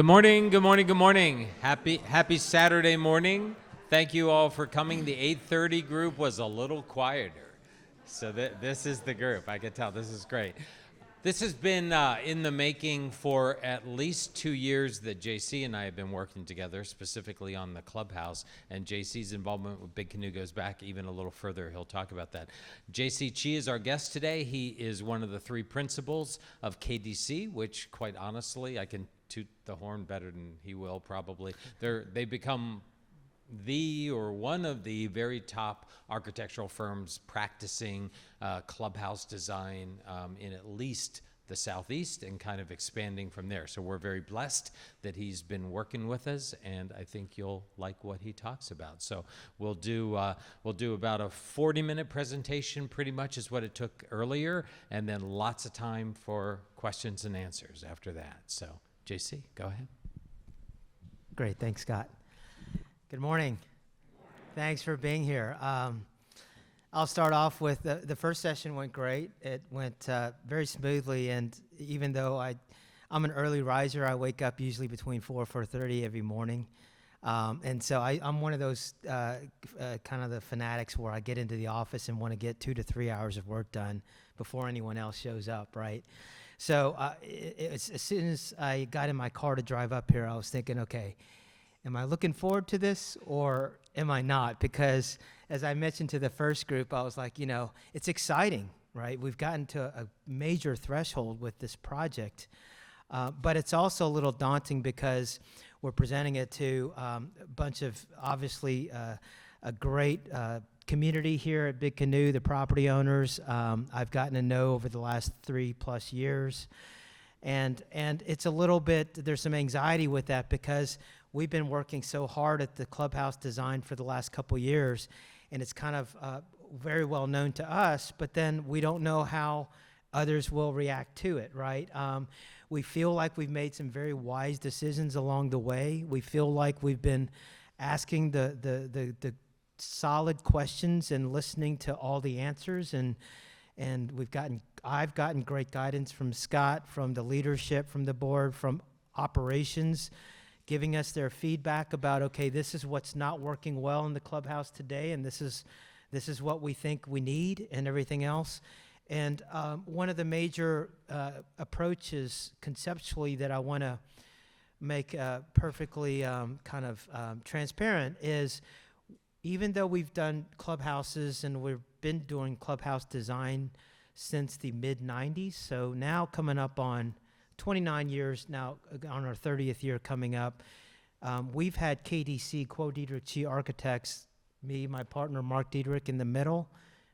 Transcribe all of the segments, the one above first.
morning, good morning, good morning. Happy Saturday morning. Thank you all for coming. The 8:30 group was a little quieter. So this is the group. I could tell this is great. This has been in the making for at least 2 years that JC and I have been working together, specifically on the Clubhouse, and JC's involvement with Big Canoe goes back even a little further. He'll talk about that. JC Chi is our guest today. He is one of the 3 principals of KDC, which quite honestly, I can toot the horn better than he will probably. They become the or one of the very top architectural firms practicing clubhouse design in at least the Southeast and kind of expanding from there. So we're very blessed that he's been working with us, and I think you'll like what he talks about. So we'll do about a 40-minute presentation, pretty much is what it took earlier, and then lots of time for questions and answers after that. So JC, go ahead. Great, thanks, Scott. Good morning. Thanks for being here. I'll start off with the first session went great. It went very smoothly, and even though I'm an early riser, I wake up usually between 4 and 4:30 every morning. And so I'm one of those kind of the fanatics where I get into the office and want to get 2 to 3 hours of work done before anyone else shows up, right? So as soon as I got in my car to drive up here, I was thinking, okay, am I looking forward to this or am I not? Because as I mentioned to the first group, I was like, it's exciting, right? We've gotten to a major threshold with this project, but it's also a little daunting because we're presenting it to a bunch of, obviously, a great community here at Big Canoe, the property owners. I've gotten to know over the last 3+ years. And it's a little bit, there's some anxiety with that because we've been working so hard at the clubhouse design for the last couple years, and it's kind of very well known to us, but then we don't know how others will react to it, right? We feel like we've made some very wise decisions along the way. We feel like we've been asking the solid questions and listening to all the answers, and I've gotten great guidance from Scott, from the leadership, from the board, from operations, giving us their feedback about, okay, this is what's not working well in the clubhouse today, and this is what we think we need, and everything else. And one of the major approaches conceptually that I want to make perfectly kind of transparent is, even though we've done clubhouses and we've been doing clubhouse design since the mid-90s, so now coming up on 29 years now, on our 30th year coming up, we've had KDC, KDC Architects, me, my partner Mark Diedrich in the middle,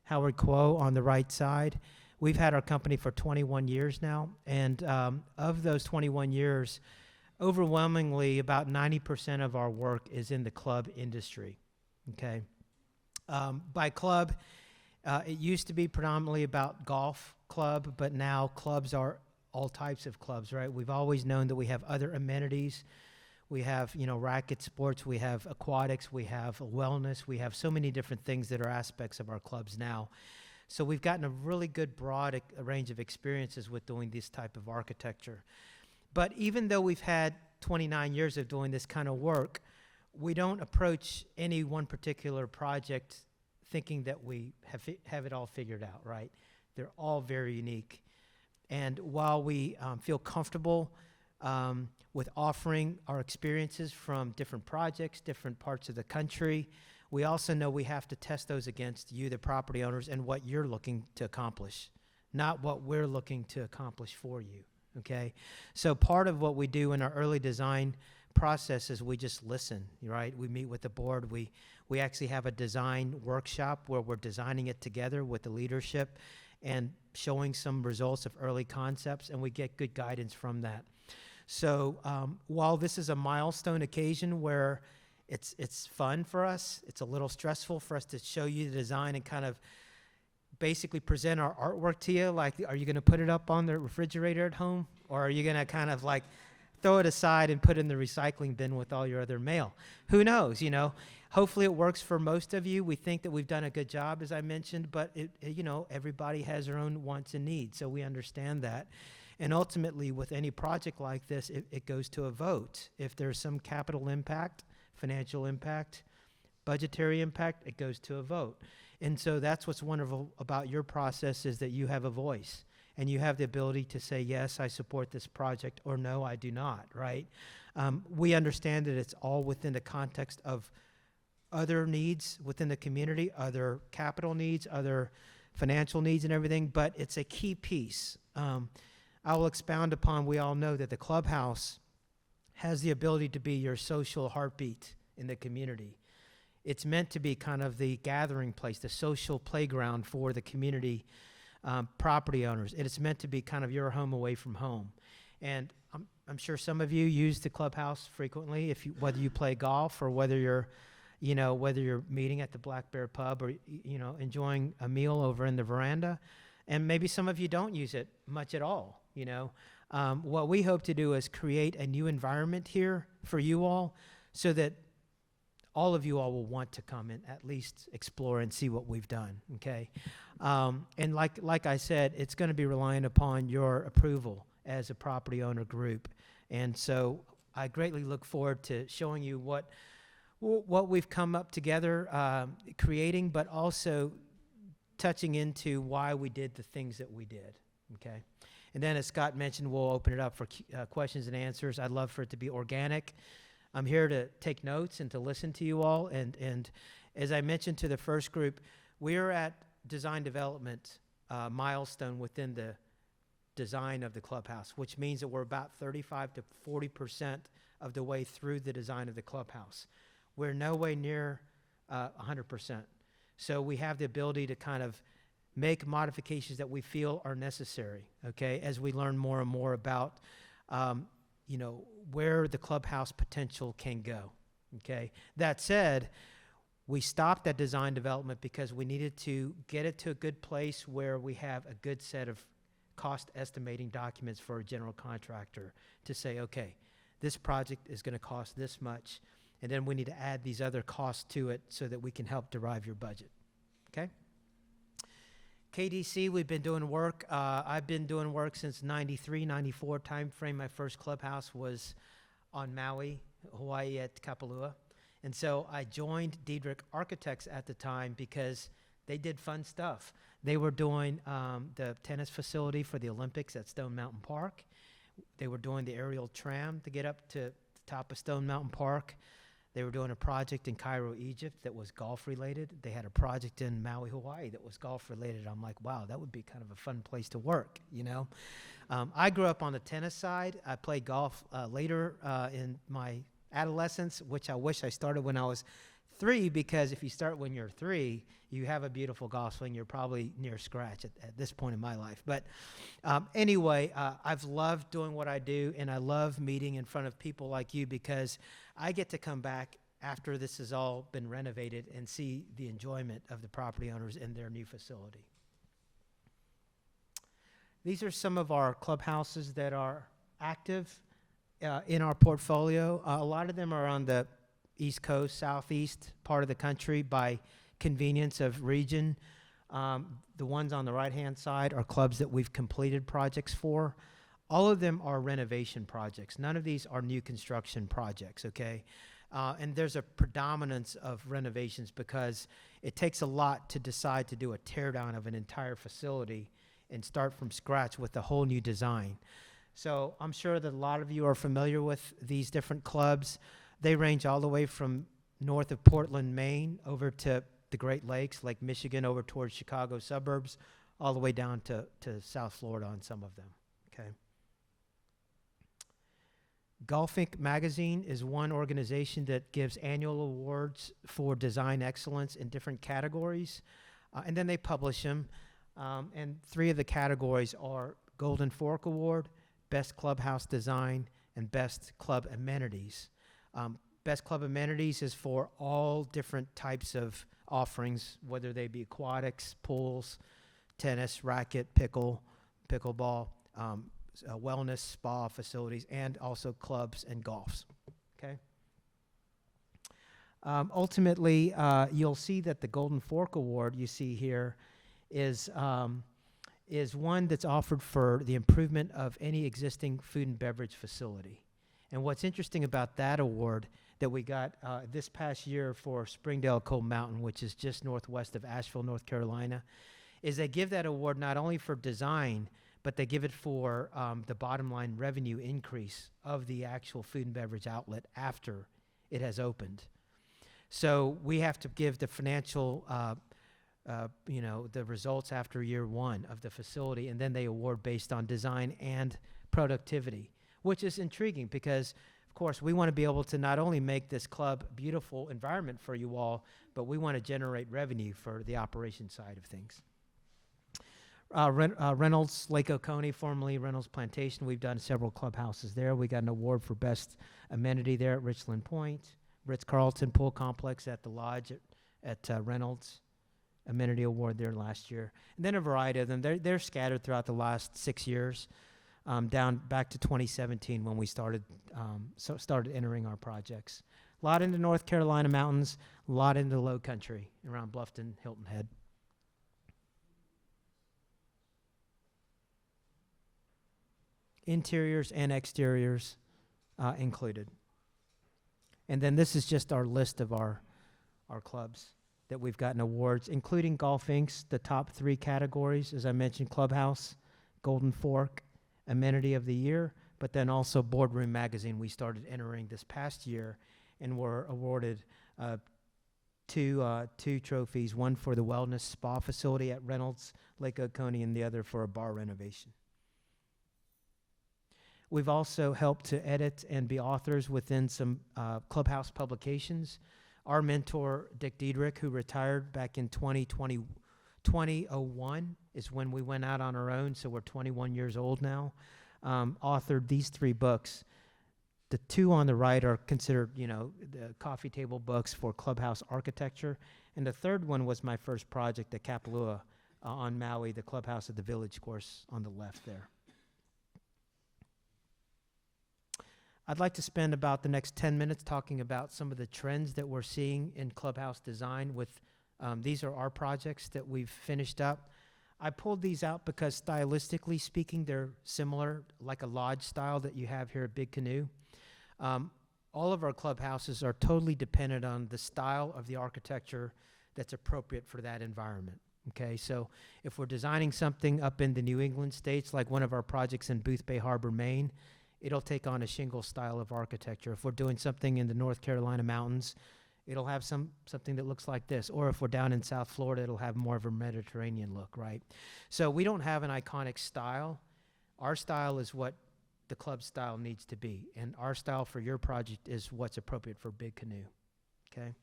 Howard Kuo on the right side. We've had our company for 21 years now, and of those 21 years, overwhelmingly about 90% of our work is in the club industry. Okay, by club, it used to be predominantly about golf club, but now clubs are all types of clubs, right? We've always known that we have other amenities. We have, racket sports, we have aquatics, we have wellness, we have so many different things that are aspects of our clubs now. So we've gotten a really good broad range of experiences with doing this type of architecture. But even though we've had 29 years of doing this kind of work, we don't approach any one particular project thinking that we have it all figured out, right? They're all very unique. And while we feel comfortable with offering our experiences from different projects, different parts of the country, we also know we have to test those against you, the property owners, and what you're looking to accomplish, not what we're looking to accomplish for you, okay? So part of what we do in our early design process is we just listen, right? We meet with the board. We actually have a design workshop where we're designing it together with the leadership and showing some results of early concepts, and we get good guidance from that. So while this is a milestone occasion where it's fun for us, it's a little stressful for us to show you the design and kind of basically present our artwork to you. Like, are you going to put it up on the refrigerator at home, or are you going to kind of like throw it aside and put it in the recycling bin with all your other mail? Who knows, Hopefully it works for most of you. We think that we've done a good job, as I mentioned, but everybody has their own wants and needs, so we understand that. And ultimately, with any project like this, it goes to a vote. If there's some capital impact, financial impact, budgetary impact, it goes to a vote. And so that's what's wonderful about your process, is that you have a voice and you have the ability to say, yes, I support this project, or no, I do not, right? We understand that it's all within the context of other needs within the community, other capital needs, other financial needs and everything, but it's a key piece. I will expound upon, we all know that the Clubhouse has the ability to be your social heartbeat in the community. It's meant to be kind of the gathering place, the social playground for the community property owners. And it's meant to be kind of your home away from home. And I'm sure some of you use the Clubhouse frequently, whether you play golf or whether you're meeting at the Black Bear Pub, or enjoying a meal over in the veranda. And maybe some of you don't use it much at all. What we hope to do is create a new environment here for you all, so that all of you all will want to come and at least explore and see what we've done, okay? And like I said, it's going to be relying upon your approval as a property owner group. And so I greatly look forward to showing you what we've come up together creating, but also touching into why we did the things that we did, okay? And then, as Scott mentioned, we'll open it up for questions and answers. I'd love for it to be organic. I'm here to take notes and to listen to you all. And as I mentioned to the first group, we're at design development milestone within the design of the Clubhouse, which means that we're about 35 to 40% of the way through the design of the Clubhouse. We're no way near 100%. So we have the ability to kind of make modifications that we feel are necessary, okay, as we learn more and more about where the Clubhouse potential can go, okay? That said, we stopped that design development because we needed to get it to a good place where we have a good set of cost estimating documents for a general contractor to say, okay, this project is going to cost this much, and then we need to add these other costs to it so that we can help derive your budget, okay? KDC, we've been doing work. I've been doing work since 93, 94 timeframe. My first Clubhouse was on Maui, Hawaii at Kapalua. And so I joined Diedrich Architects at the time because they did fun stuff. They were doing the tennis facility for the Olympics at Stone Mountain Park. They were doing the aerial tram to get up to the top of Stone Mountain Park. They were doing a project in Cairo, Egypt that was golf related. They had a project in Maui, Hawaii that was golf related. I'm like, wow, that would be kind of a fun place to work, I grew up on the tennis side. I played golf later in my adolescence, which I wish I started when I was 3, because if you start when you're 3, you have a beautiful golf swing. You're probably near scratch at this point in my life. But anyway, I've loved doing what I do, and I love meeting in front of people like you, because I get to come back after this has all been renovated and see the enjoyment of the property owners in their new facility. These are some of our clubhouses that are active in our portfolio. A lot of them are on the East Coast, Southeast part of the country by convenience of region. The ones on the right-hand side are clubs that we've completed projects for. All of them are renovation projects. None of these are new construction projects, okay? And there's a predominance of renovations because it takes a lot to decide to do a tear down of an entire facility and start from scratch with a whole new design. So I'm sure that a lot of you are familiar with these different clubs. They range all the way from north of Portland, Maine, over to the Great Lakes, Lake Michigan, over towards Chicago suburbs, all the way down to South Florida on some of them, okay? Golf Inc. magazine is one organization that gives annual awards for design excellence in different categories, and then they publish them. And 3 of the categories are Golden Fork Award, Best Clubhouse Design, and Best Club Amenities. Best Club Amenities is for all different types of offerings, whether they be aquatics, pools, tennis, racket, pickleball, wellness, spa facilities, and also clubs and golfs, okay? Ultimately, you'll see that the Golden Fork Award you see here is is one that's offered for the improvement of any existing food and beverage facility. And what's interesting about that award that we got this past year for Springdale Cold Mountain, which is just northwest of Asheville, North Carolina, is they give that award not only for design, but they give it for the bottom line revenue increase of the actual food and beverage outlet after it has opened. So we have to give the financial, the results after year one of the facility, and then they award based on design and productivity, which is intriguing because, of course, we want to be able to not only make this club a beautiful environment for you all, but we want to generate revenue for the operation side of things. Reynolds Lake Oconee, formerly Reynolds Plantation. We've done several clubhouses there. We got an award for best amenity there at Richland Point. Ritz-Carlton Pool Complex at the Lodge at Reynolds. Amenity award there last year. And then a variety of them. They're scattered throughout the last 6 years, down back to 2017 when we started entering our projects. A lot in the North Carolina mountains, a lot in the low country around Bluffton, Hilton Head. Interiors and exteriors included. And then this is just our list of our clubs that we've gotten awards, including Golf Inc.'s, the top 3 categories, as I mentioned, Clubhouse, Golden Fork, Amenity of the Year, but then also Boardroom Magazine we started entering this past year and were awarded two trophies, one for the wellness spa facility at Reynolds Lake Oconee and the other for a bar renovation. We've also helped to edit and be authors within some Clubhouse publications. Our mentor, Dick Diedrich, who retired back in 2001, is when we went out on our own, so we're 21 years old now, authored these 3 books. The 2 on the right are considered, the coffee table books for Clubhouse architecture. And the 3rd one was my first project at Kapalua on Maui, the Clubhouse at the Village course on the left there. I'd like to spend about the next 10 minutes talking about some of the trends that we're seeing in clubhouse design with, these are our projects that we've finished up. I pulled these out because stylistically speaking, they're similar, like a lodge style that you have here at Big Canoe. All of our clubhouses are totally dependent on the style of the architecture that's appropriate for that environment. Okay, so if we're designing something up in the New England states, like one of our projects in Boothbay Harbor, Maine, it'll take on a shingle style of architecture. If we're doing something in the North Carolina mountains, it'll have something that looks like this. Or if we're down in South Florida, it'll have more of a Mediterranean look, right? So we don't have an iconic style. Our style is what the club style needs to be. And our style for your project is what's appropriate for Big Canoe, okay?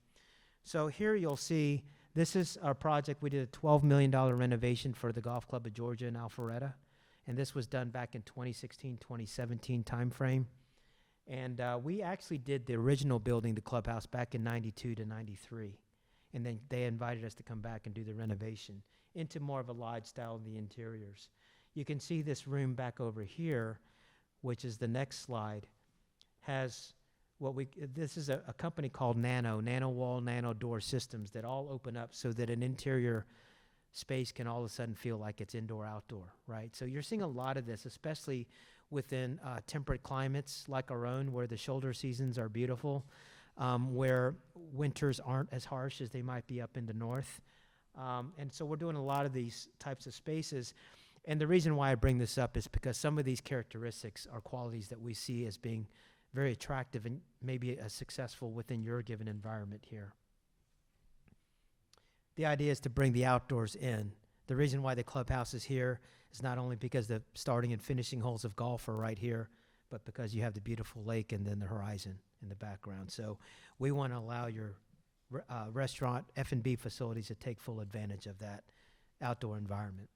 So here you'll see, this is our project. We did a $12 million renovation for the Golf Club of Georgia in Alpharetta. And this was done back in 2016, 2017 timeframe. And we actually did the original building, the clubhouse, back in 92 to 93. And then they invited us to come back and do the renovation into more of a lodge style in the interiors. You can see this room back over here, which is the next slide, has this is a company called Nano Wall, Nano Door Systems that all open up so that an interior space can all of a sudden feel like it's indoor-outdoor, right? So you're seeing a lot of this, especially within temperate climates like our own, where the shoulder seasons are beautiful, where winters aren't as harsh as they might be up in the north. And so we're doing a lot of these types of spaces. And the reason why I bring this up is because some of these characteristics are qualities that we see as being very attractive and maybe successful within your given environment here. The idea is to bring the outdoors in. The reason why the clubhouse is here is not only because the starting and finishing holes of golf are right here, but because you have the beautiful lake and then the horizon in the background. So we want to allow your restaurant, F&B facilities to take full advantage of that outdoor environment.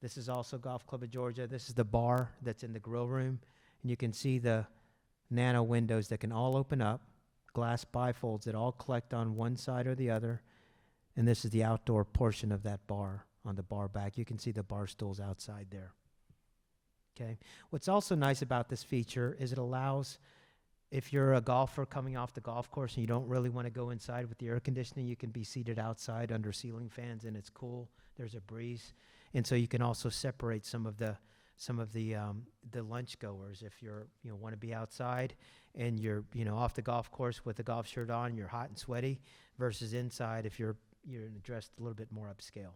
This is also Golf Club of Georgia. This is the bar that's in the grill room. And you can see the nano windows that can all open up. Glass bifolds that all collect on one side or the other. And this is the outdoor portion of that bar on the bar back. You can see the bar stools outside there. Okay. What's also nice about this feature is it allows If you're a golfer coming off the golf course and you don't really want to go inside with the air conditioning, you can be seated outside under ceiling fans and it's cool. There's a breeze. And so you can also separate some of the lunch goers if want to be outside and you're off the golf course with a golf shirt on, you're hot and sweaty, versus inside if you're dressed a little bit more upscale.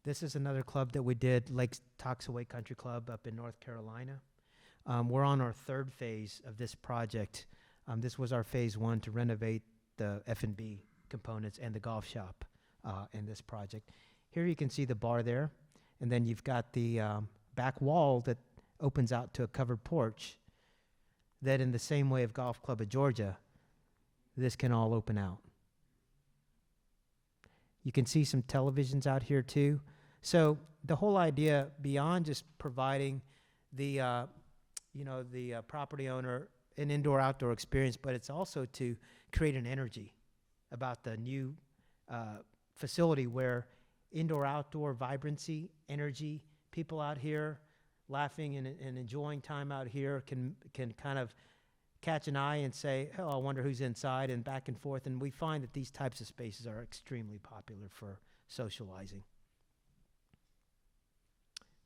This is another club that we did, Lake Toxaway Country Club up in North Carolina. We're on our third phase of this project. This was our phase one to renovate the F&B components and the golf shop in this project. Here you can see the bar there, and then you've got the back wall that opens out to a covered porch that, in the same way of Golf Club of Georgia, this can all open out. You can see some televisions out here too. So the whole idea, beyond just providing the property owner an indoor-outdoor experience, but it's also to create an energy about the new facility where indoor-outdoor vibrancy, energy, people out here laughing and enjoying time out here can kind of catch an eye and say, oh, I wonder who's inside, and back and forth. And we find that these types of spaces are extremely popular for socializing.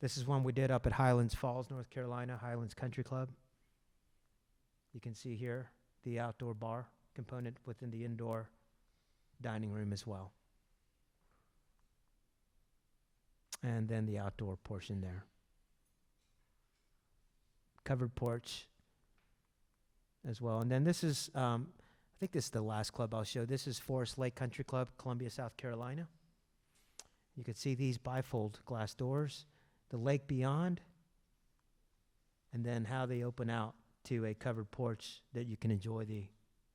This is one we did up at Highlands Falls, North Carolina, Highlands Country Club. You can see here the outdoor bar component within the indoor dining room as well. And then the outdoor portion there. Covered porch as well. And then this is, I think this is the last club I'll show. This is Forest Lake Country Club, Columbia, South Carolina. You can see these bifold glass doors, the lake beyond, and then how they open out to a covered porch that you can enjoy the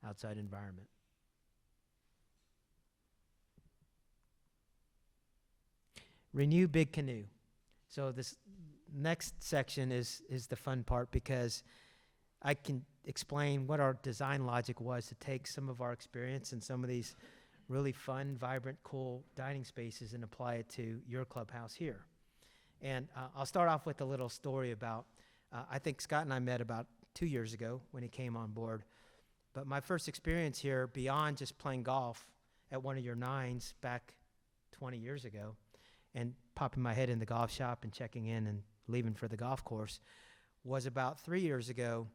outside environment. Renew Big Canoe. So this next section is the fun part, because I can explain what our design logic was to take some of our experience and some of these really fun, vibrant, cool dining spaces and apply it to your clubhouse here. And I'll start off with a little story about, I think Scott and I met about 2 years ago when he came on board. But my first experience here, beyond just playing golf at one of your nines back 20 years ago, and popping my head in the golf shop and checking in and leaving for the golf course, was about 3 years ago.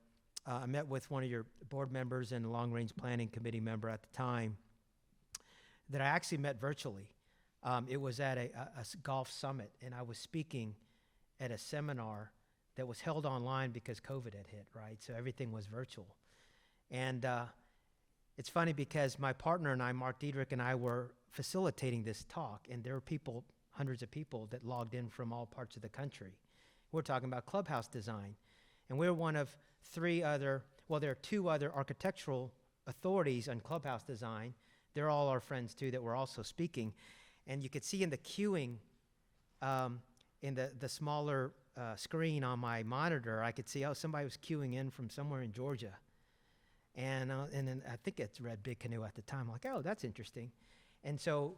I met with one of your board members and a long-range planning committee member at the time that I actually met virtually. It was at a golf summit, and I was speaking at a seminar that was held online because COVID had hit, right? So everything was virtual. And it's funny because my partner and I, Mark Diedrich, and I were facilitating this talk, and there were people, hundreds of people that logged in from all parts of the country. We're talking about clubhouse design. And we're one of there are 2 other architectural authorities on clubhouse design. They're all our friends too that were also speaking. And you could see in the queuing, in the smaller screen on my monitor, I could see, somebody was queuing in from somewhere in Georgia. And then I think it's Renew Big Canoe at the time. I'm like, oh, that's interesting. And so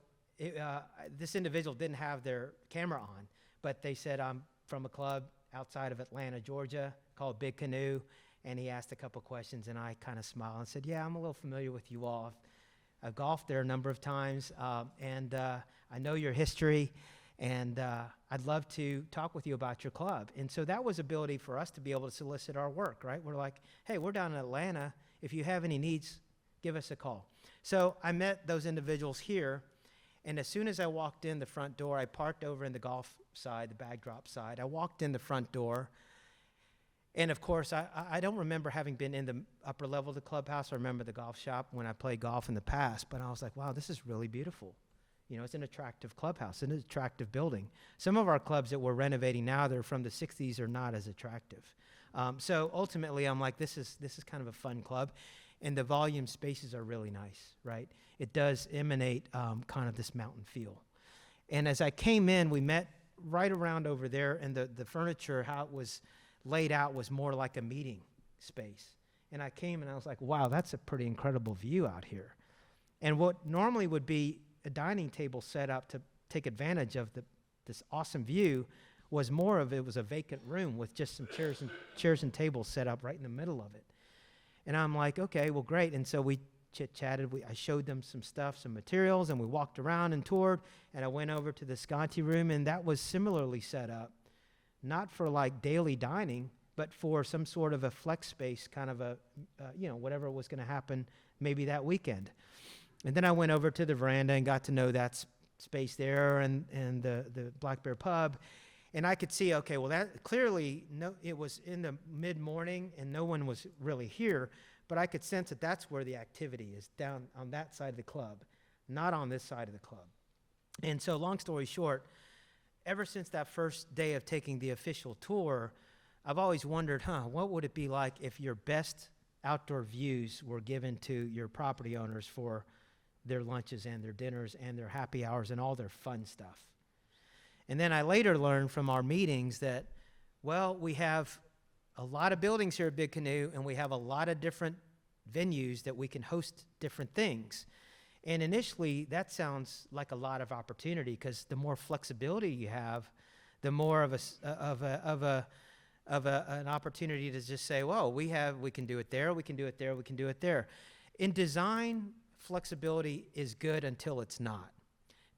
this individual didn't have their camera on, but they said, I'm from a club outside of Atlanta, Georgia, called Big Canoe. And he asked a couple questions, and I kind of smiled and said, yeah, I'm a little familiar with you all. I've golfed there a number of times, and I know your history, and I'd love to talk with you about your club. And so that was ability for us to be able to solicit our work, right? We're like, hey, we're down in Atlanta. If you have any needs, give us a call. So I met those individuals here, and as soon as I walked in the front door, I parked over in the golf side, the bag drop side. I walked in the front door, and of course, I don't remember having been in the upper level of the clubhouse. I remember the golf shop when I played golf in the past, but I was like, wow, this is really beautiful. It's an attractive clubhouse, an attractive building. Some of our clubs that we're renovating now, they're from the 60s, are not as attractive. So ultimately, I'm like, this is kind of a fun club, and the volume spaces are really nice, right? It does emanate kind of this mountain feel. And as I came in, we met right around over there, and the furniture, how it was laid out, was more like a meeting space. And I came and I was like, wow, that's a pretty incredible view out here. And what normally would be a dining table set up to take advantage of this awesome view was it was a vacant room with just some chairs and tables set up right in the middle of it. And I'm like, okay, well, great. And so we chit-chatted. I showed them some stuff, some materials, and we walked around and toured. And I went over to the Sconti room, and that was similarly set up, not for like daily dining, but for some sort of a flex space, kind of a, whatever was going to happen maybe that weekend. And then I went over to the veranda and got to know that space there and the Black Bear Pub. And I could see, okay, well, that clearly, it was in the mid-morning and no one was really here, but I could sense that that's where the activity is, down on that side of the club, not on this side of the club. And so long story short, ever since that first day of taking the official tour, I've always wondered, what would it be like if your best outdoor views were given to your property owners for their lunches and their dinners and their happy hours and all their fun stuff. And then I later learned from our meetings that, well, we have a lot of buildings here at Big Canoe, and we have a lot of different venues that we can host different things. And initially, that sounds like a lot of opportunity, because the more flexibility you have, the more of an opportunity to just say, well, we can do it there, we can do it there, we can do it there. In design, flexibility is good until it's not.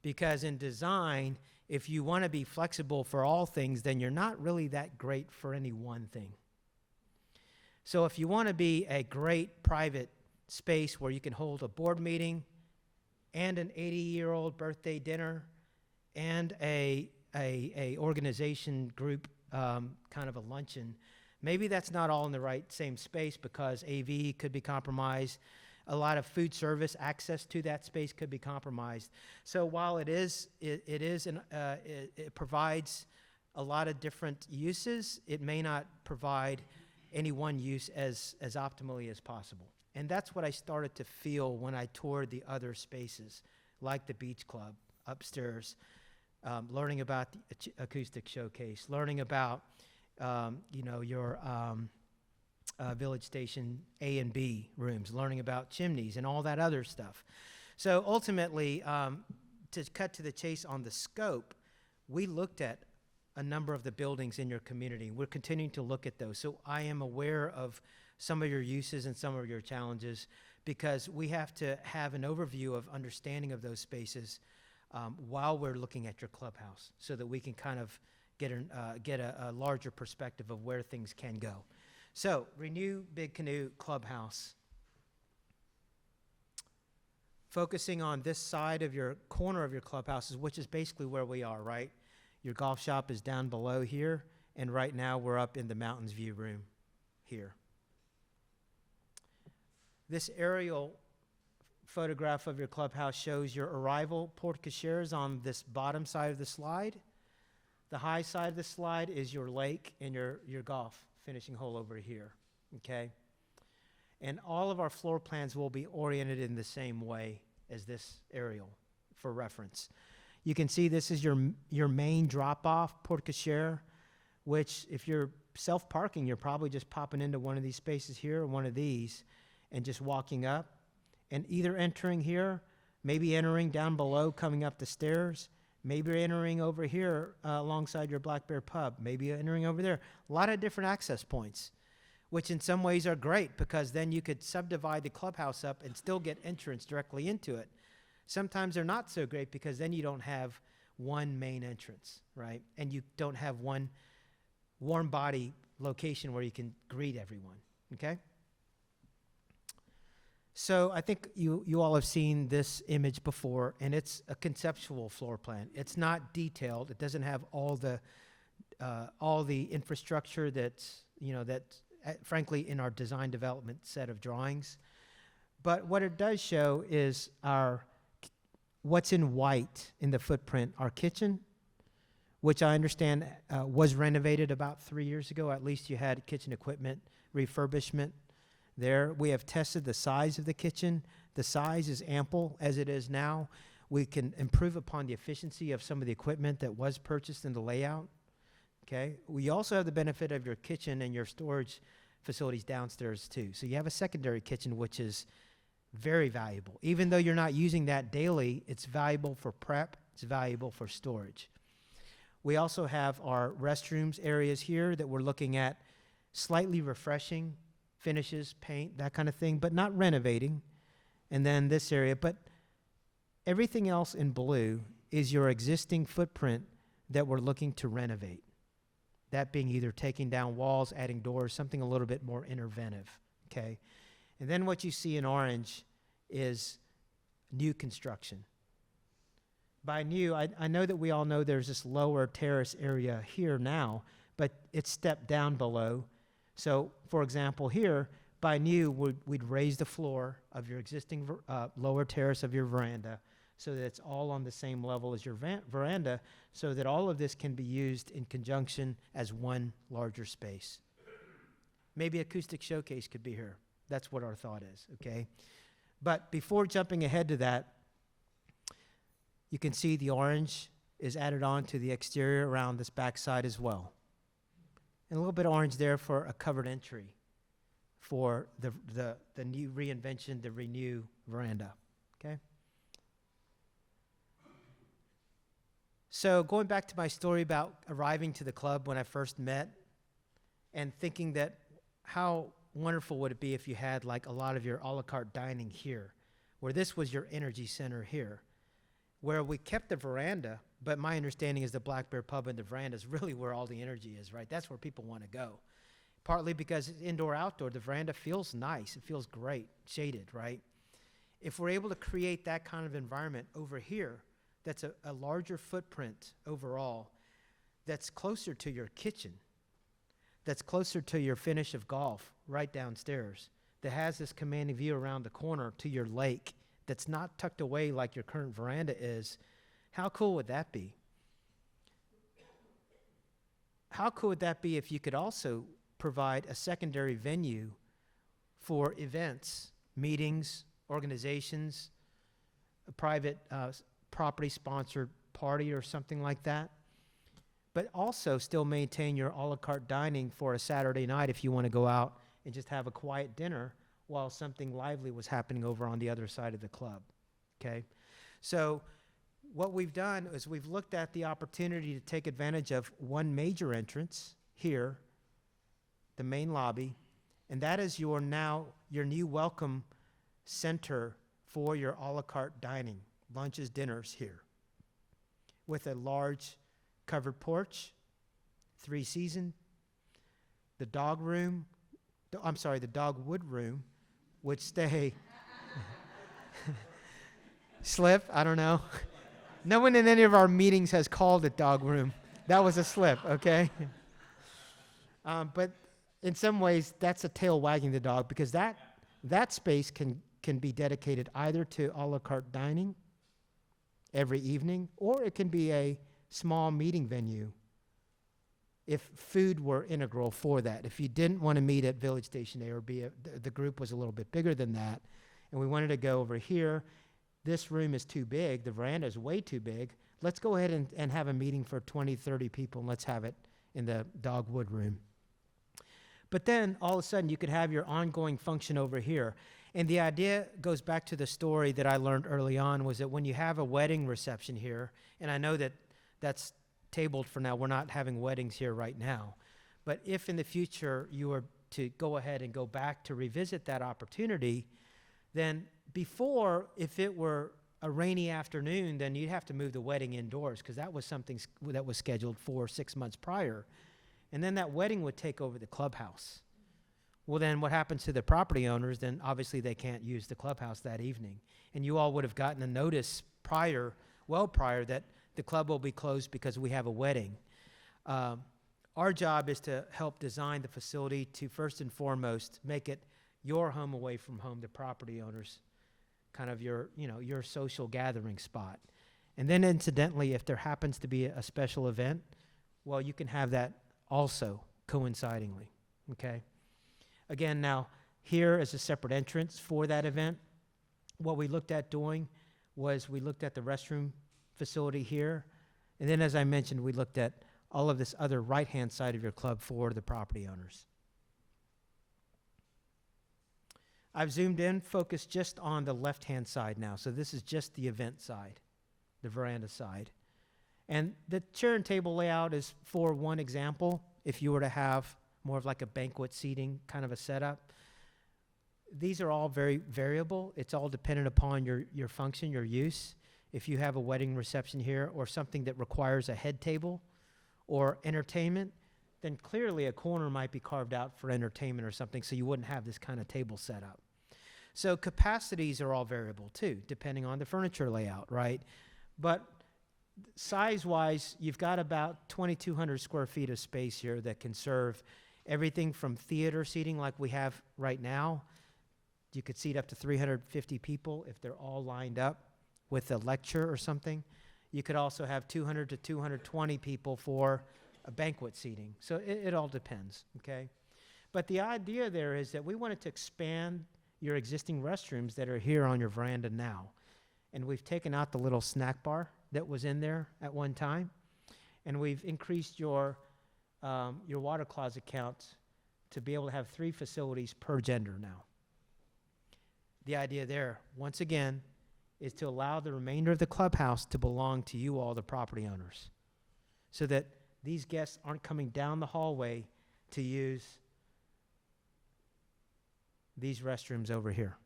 Because in design, if you want to be flexible for all things, then you're not really that great for any one thing. So if you want to be a great private space where you can hold a board meeting and an 80-year-old birthday dinner and a organization group kind of a luncheon, maybe that's not all in the same space, because AV could be compromised. A lot of food service access to that space could be compromised. So while it provides a lot of different uses, it may not provide any one use as optimally as possible. And that's what I started to feel when I toured the other spaces, like the Beach Club upstairs, learning about the acoustic showcase, learning about your Village Station A and B rooms, learning about chimneys and all that other stuff. So ultimately, to cut to the chase on the scope, we looked at a number of the buildings in your community. We're continuing to look at those. So I am aware of some of your uses and some of your challenges, because we have to have an overview of understanding of those spaces while we're looking at your clubhouse, so that we can kind of get a larger perspective of where things can go. So, Renew Big Canoe Clubhouse. Focusing on this side of your corner of your clubhouses, which is basically where we are, right? Your golf shop is down below here, and right now we're up in the Mountains View room here. This aerial photograph of your clubhouse shows your arrival porte-cocheres on this bottom side of the slide. The high side of the slide is your lake and your golf finishing hole over here, okay? And all of our floor plans will be oriented in the same way as this aerial for reference. You can see this is your main drop-off porte-cochere, which if you're self-parking, you're probably just popping into one of these spaces here or one of these and just walking up and either entering here, maybe entering down below, coming up the stairs, maybe entering over here alongside your Black Bear Pub, maybe entering over there. A lot of different access points, which in some ways are great, because then you could subdivide the clubhouse up and still get entrance directly into it. Sometimes they're not so great, because then you don't have one main entrance, right? And you don't have one warm body location where you can greet everyone, okay? So I think you all have seen this image before, and it's a conceptual floor plan. It's not detailed. It doesn't have all the infrastructure that's frankly in our design development set of drawings. But what it does show is what's in white in the footprint, our kitchen, which I understand was renovated about 3 years ago. At least you had kitchen equipment refurbishment there. We have tested the size of the kitchen. The size is ample as it is now. We can improve upon the efficiency of some of the equipment that was purchased in the layout. Okay. We also have the benefit of your kitchen and your storage facilities downstairs too. So you have a secondary kitchen, which is very valuable. Even though you're not using that daily, it's valuable for prep. It's valuable for storage. We also have our restrooms areas here that we're looking at slightly refreshing finishes, paint, that kind of thing, but not renovating. And then this area, but everything else in blue is your existing footprint that we're looking to renovate. That being either taking down walls, adding doors, something a little bit more interventive, okay? And then what you see in orange is new construction. By new, I know that we all know there's this lower terrace area here now, but it's stepped down below. So, for example, here, by new, we'd raise the floor of your existing lower terrace of your veranda so that it's all on the same level as your veranda, so that all of this can be used in conjunction as one larger space. Maybe acoustic showcase could be here. That's what our thought is, okay? But before jumping ahead to that, you can see the orange is added on to the exterior around this backside as well. And a little bit of orange there for a covered entry for the new reinvention, the Renew veranda, okay? So going back to my story about arriving to the club when I first met and thinking that how wonderful would it be if you had like a lot of your a la carte dining here, where this was your energy center here, where we kept the veranda, but my understanding is the Black Bear Pub and the veranda is really where all the energy is, right? That's where people want to go. Partly because it's indoor-outdoor, the veranda feels nice. It feels great, shaded, right? If we're able to create that kind of environment over here, that's a larger footprint overall, that's closer to your kitchen, that's closer to your finish of golf right downstairs, that has this commanding view around the corner to your lake, that's not tucked away like your current veranda is, how cool would that be? How cool would that be if you could also provide a secondary venue for events, meetings, organizations, a private property-sponsored party or something like that, but also still maintain your a la carte dining for a Saturday night if you want to go out and just have a quiet dinner while something lively was happening over on the other side of the club, okay? So what we've done is we've looked at the opportunity to take advantage of one major entrance here, the main lobby, and that is your new welcome center for your a la carte dining, lunches, dinners here, with a large covered porch, 3-season, the dog wood room, would stay slip, I don't know. No one in any of our meetings has called it dog room. That was a slip, okay? But in some ways, that's a tail wagging the dog, because that space can be dedicated either to a la carte dining every evening, or it can be a small meeting venue if food were integral for that. If you didn't want to meet at Village Station A or B, the group was a little bit bigger than that, and we wanted to go over here, this room is too big, the veranda is way too big, let's go ahead and have a meeting for 20, 30 people, and let's have it in the dogwood room. But then, all of a sudden, you could have your ongoing function over here. And the idea goes back to the story that I learned early on, was that when you have a wedding reception here, and I know that that's tabled for now, we're not having weddings here right now, but if in the future you were to go ahead and go back to revisit that opportunity, then before, if it were a rainy afternoon, then you'd have to move the wedding indoors, because that was something that was scheduled for 6 months prior. And then that wedding would take over the clubhouse. Well, then what happens to the property owners? Then obviously they can't use the clubhouse that evening. And you all would have gotten a notice well prior, that the club will be closed because we have a wedding. Our job is to help design the facility to, first and foremost, make it your home away from home, the property owners, kind of your social gathering spot. And then incidentally, if there happens to be a special event, well, you can have that also coincidingly, okay? Again, now, here is a separate entrance for that event. What we looked at doing was we looked at the restroom facility here, and then, as I mentioned, we looked at all of this other right-hand side of your club for the property owners. I've zoomed in, focused just on the left-hand side now, so this is just the event side, the veranda side. And the chair and table layout is for one example. If you were to have more of like a banquet seating kind of a setup, these are all very variable. It's all dependent upon your function, your use. If you have a wedding reception here or something that requires a head table or entertainment, then clearly a corner might be carved out for entertainment or something, so you wouldn't have this kind of table set up. So capacities are all variable too, depending on the furniture layout, right? But size-wise, you've got about 2,200 square feet of space here that can serve everything from theater seating like we have right now. You could seat up to 350 people if they're all lined up with a lecture or something. You could also have 200 to 220 people for a banquet seating. So it all depends, okay? But the idea there is that we wanted to expand your existing restrooms that are here on your veranda now. And we've taken out the little snack bar that was in there at one time. And we've increased your water closet count to be able to have 3 facilities per gender now. The idea there, once again, is to allow the remainder of the clubhouse to belong to you all, the property owners, so that these guests aren't coming down the hallway to use these restrooms over here.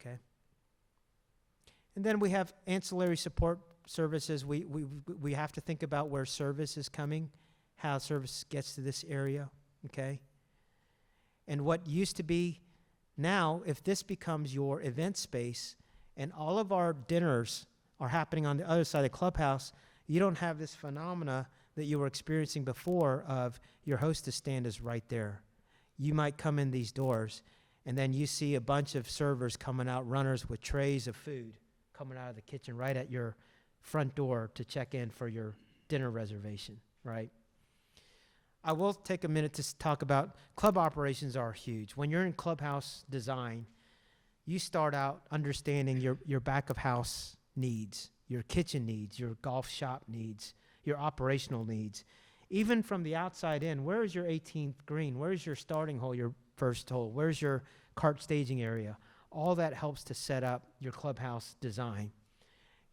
Okay? And then we have ancillary support services. We have to think about where service is coming, how service gets to this area, okay? And what used to be now, if this becomes your event space and all of our dinners are happening on the other side of the clubhouse, you don't have this phenomena that you were experiencing before of your hostess stand is right there. You might come in these doors and then you see a bunch of servers coming out, runners with trays of food coming out of the kitchen right at your front door to check in for your dinner reservation, right? I will take a minute to talk about club operations are huge. When you're in clubhouse design, you start out understanding your back of house needs, your kitchen needs, your golf shop needs, your operational needs. Even from the outside in, where is your 18th green? Where's your starting hole, your first hole? Where's your cart staging area? All that helps to set up your clubhouse design.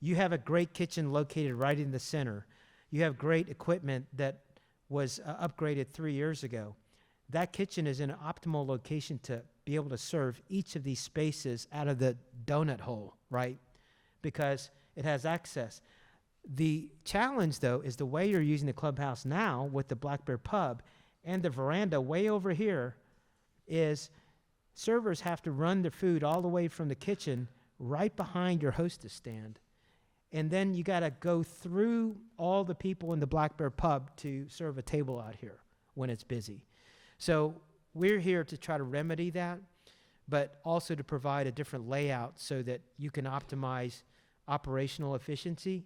You have a great kitchen located right in the center. You have great equipment that was upgraded 3 years ago. That kitchen is in an optimal location to be able to serve each of these spaces out of the donut hole, right? Because it has access. The challenge, though, is the way you're using the clubhouse now with the Black Bear Pub and the veranda way over here is servers have to run their food all the way from the kitchen right behind your hostess stand. And then you got to go through all the people in the Black Bear Pub to serve a table out here when it's busy. So we're here to try to remedy that, but also to provide a different layout so that you can optimize operational efficiency.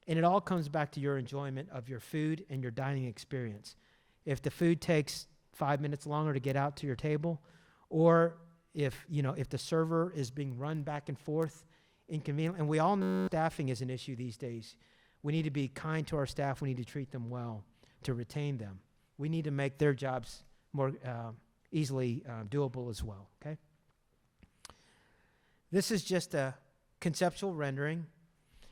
And it all comes back to your enjoyment of your food and your dining experience. If the food takes 5 minutes longer to get out to your table, or if the server is being run back and forth inconvenient, and we all know staffing is an issue these days. We need to be kind to our staff. We need to treat them well to retain them. We need to make their jobs more easily doable as well, okay? This is just a conceptual rendering.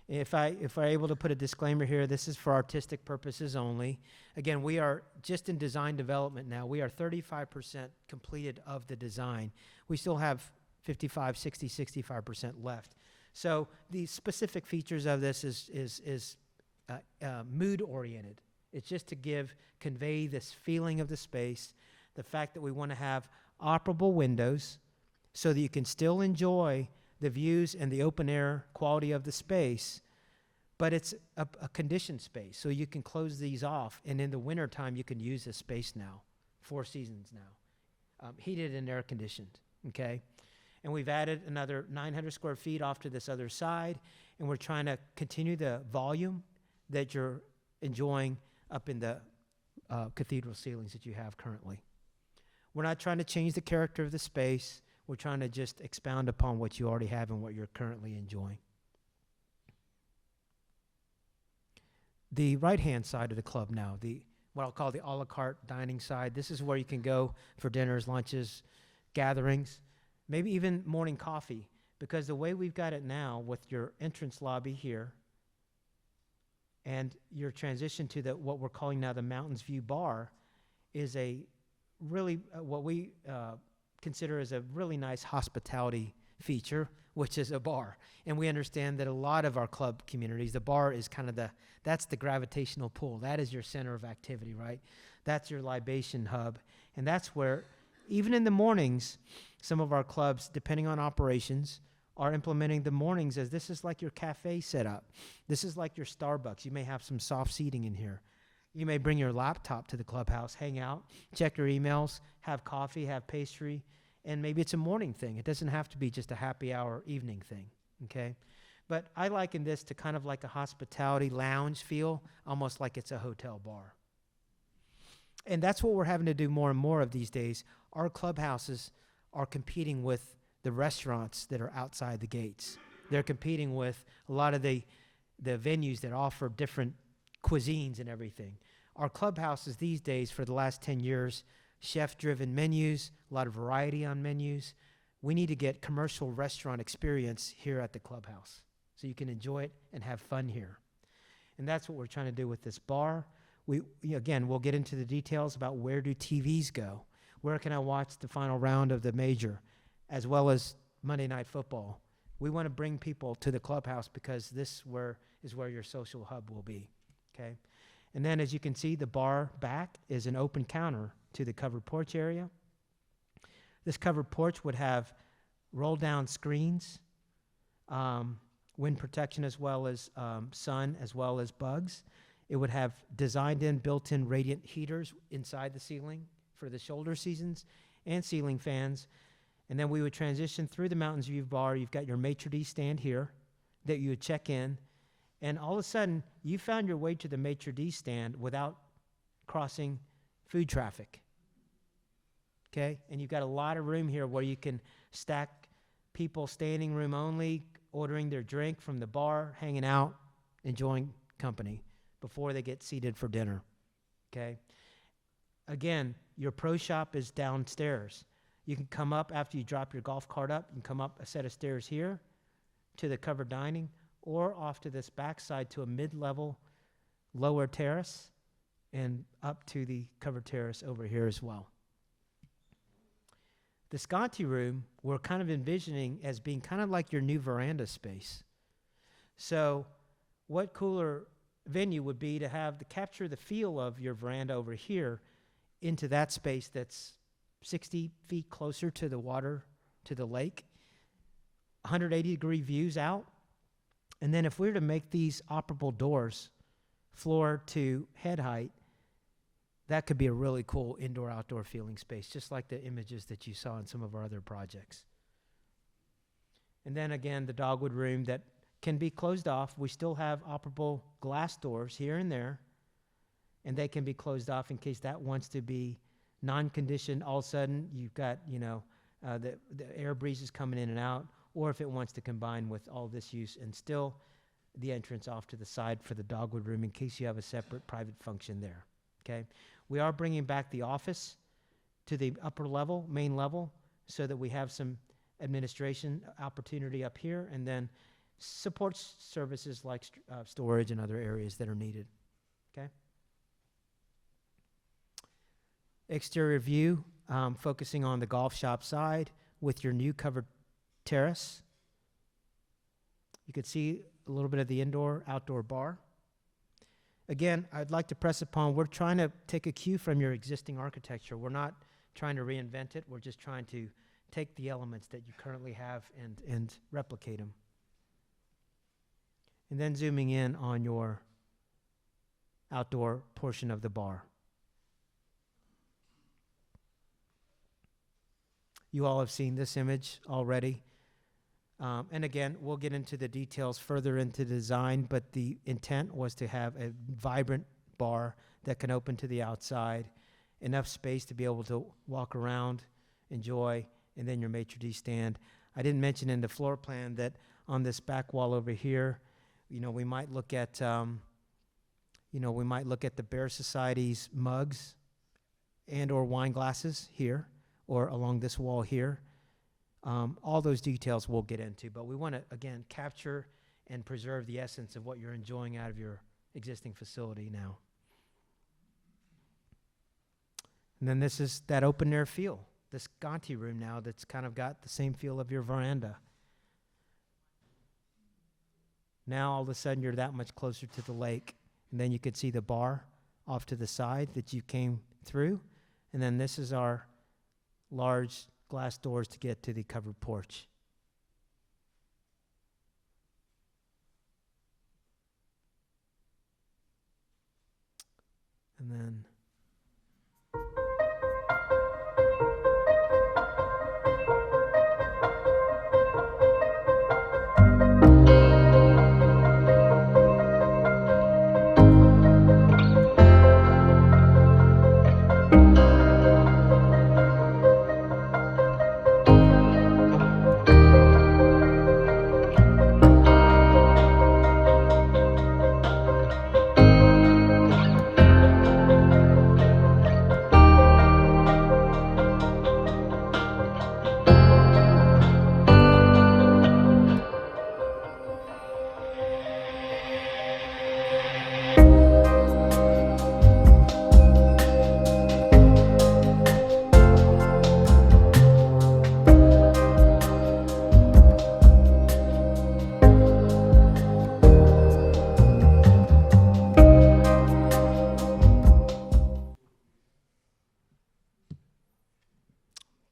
If I'm able to put a disclaimer here, this is for artistic purposes only. Again, we are just in design development now. We are 35% completed of the design. We still have 55, 60, 65% left. So the specific features of this is mood-oriented. It's just to convey this feeling of the space, the fact that we want to have operable windows so that you can still enjoy the views and the open air quality of the space, but it's a conditioned space, so you can close these off, and in the wintertime, you can use this space now, 4 seasons now, heated and air conditioned, okay? And we've added another 900 square feet off to this other side, and we're trying to continue the volume that you're enjoying up in the cathedral ceilings that you have currently. We're not trying to change the character of the space. We're trying to just expound upon what you already have and what you're currently enjoying. The right-hand side of the club now, what I'll call the a la carte dining side, this is where you can go for dinners, lunches, gatherings, maybe even morning coffee, Because the way we've got it now with your entrance lobby here and your transition to what we're calling now the Mountains View Bar is a really what we consider as a really nice hospitality feature, which is a bar. And we understand that a lot of our club communities, the bar is kind of that's the gravitational pull. That is your center of activity, right? That's your libation hub. And that's where, even in the mornings, some of our clubs, depending on operations, are implementing the mornings as this is like your cafe setup. This is like your Starbucks. You may have some soft seating in here. You may bring your laptop to the clubhouse, hang out, check your emails, have coffee, have pastry, and maybe it's a morning thing. It doesn't have to be just a happy hour evening thing, okay? But I liken this to kind of like a hospitality lounge feel, almost like it's a hotel bar. And that's what we're having to do more and more of these days. Our clubhouses are competing with the restaurants that are outside the gates. They're competing with a lot of the venues that offer different cuisines and everything. Our clubhouses these days, for the last 10 years, chef-driven menus, a lot of variety on menus. We need to get commercial restaurant experience here at the clubhouse so you can enjoy it and have fun here. And that's what we're trying to do with this bar. Again, we'll get into the details about where do TVs go. Where can I watch the final round of the major, as well as Monday Night Football? We want to bring people to the clubhouse because this is where your social hub will be, okay? And then as you can see, the bar back is an open counter to the covered porch area. This covered porch would have roll-down screens, wind protection as well as sun, as well as bugs. It would have designed-in, built-in radiant heaters inside the ceiling for the shoulder seasons and ceiling fans. And then we would transition through the Mountains View Bar. You've got your maitre d' stand here that you would check in. And all of a sudden, you found your way to the maitre d' stand without crossing food traffic. Okay? And you've got a lot of room here where you can stack people standing room only, ordering their drink from the bar, hanging out, enjoying company before they get seated for dinner. Okay? Again, your pro shop is downstairs. You can come up after you drop your golf cart up. You can come up a set of stairs here to the covered dining or off to this backside to a mid-level lower terrace and up to the covered terrace over here as well. The Sconti room, we're kind of envisioning as being kind of like your new veranda space. So what cooler venue would be to capture the feel of your veranda over here into that space that's 60 feet closer to the water, to the lake, 180-degree views out. And then if we were to make these operable doors floor to head height, that could be a really cool indoor-outdoor feeling space, just like the images that you saw in some of our other projects. And then again, the dogwood room that can be closed off. We still have operable glass doors here and there, and they can be closed off in case that wants to be non-conditioned. All of a sudden, you've got, the air breezes coming in and out, or if it wants to combine with all this use and still the entrance off to the side for the dogwood room in case you have a separate private function there, okay? We are bringing back the office to the upper level, main level, so that we have some administration opportunity up here and then support services like storage and other areas that are needed, okay? Exterior view, focusing on the golf shop side with your new covered terrace. You could see a little bit of the indoor-outdoor bar. Again, I'd like to press upon, we're trying to take a cue from your existing architecture. We're not trying to reinvent it. We're just trying to take the elements that you currently have and replicate them. And then zooming in on your outdoor portion of the bar. You all have seen this image already. And again, we'll get into the details further into design, but the intent was to have a vibrant bar that can open to the outside, enough space to be able to walk around, enjoy, and then your maitre d' stand. I didn't mention in the floor plan that on this back wall over here, we might look at, the Bear Society's mugs and or wine glasses here, or along this wall here. All those details we'll get into, but we want to, again, capture and preserve the essence of what you're enjoying out of your existing facility now. And then this is that open air feel, this Gonti room now that's kind of got the same feel of your veranda. Now all of a sudden you're that much closer to the lake, and then you could see the bar off to the side that you came through, and then this is our large glass doors to get to the covered porch. And then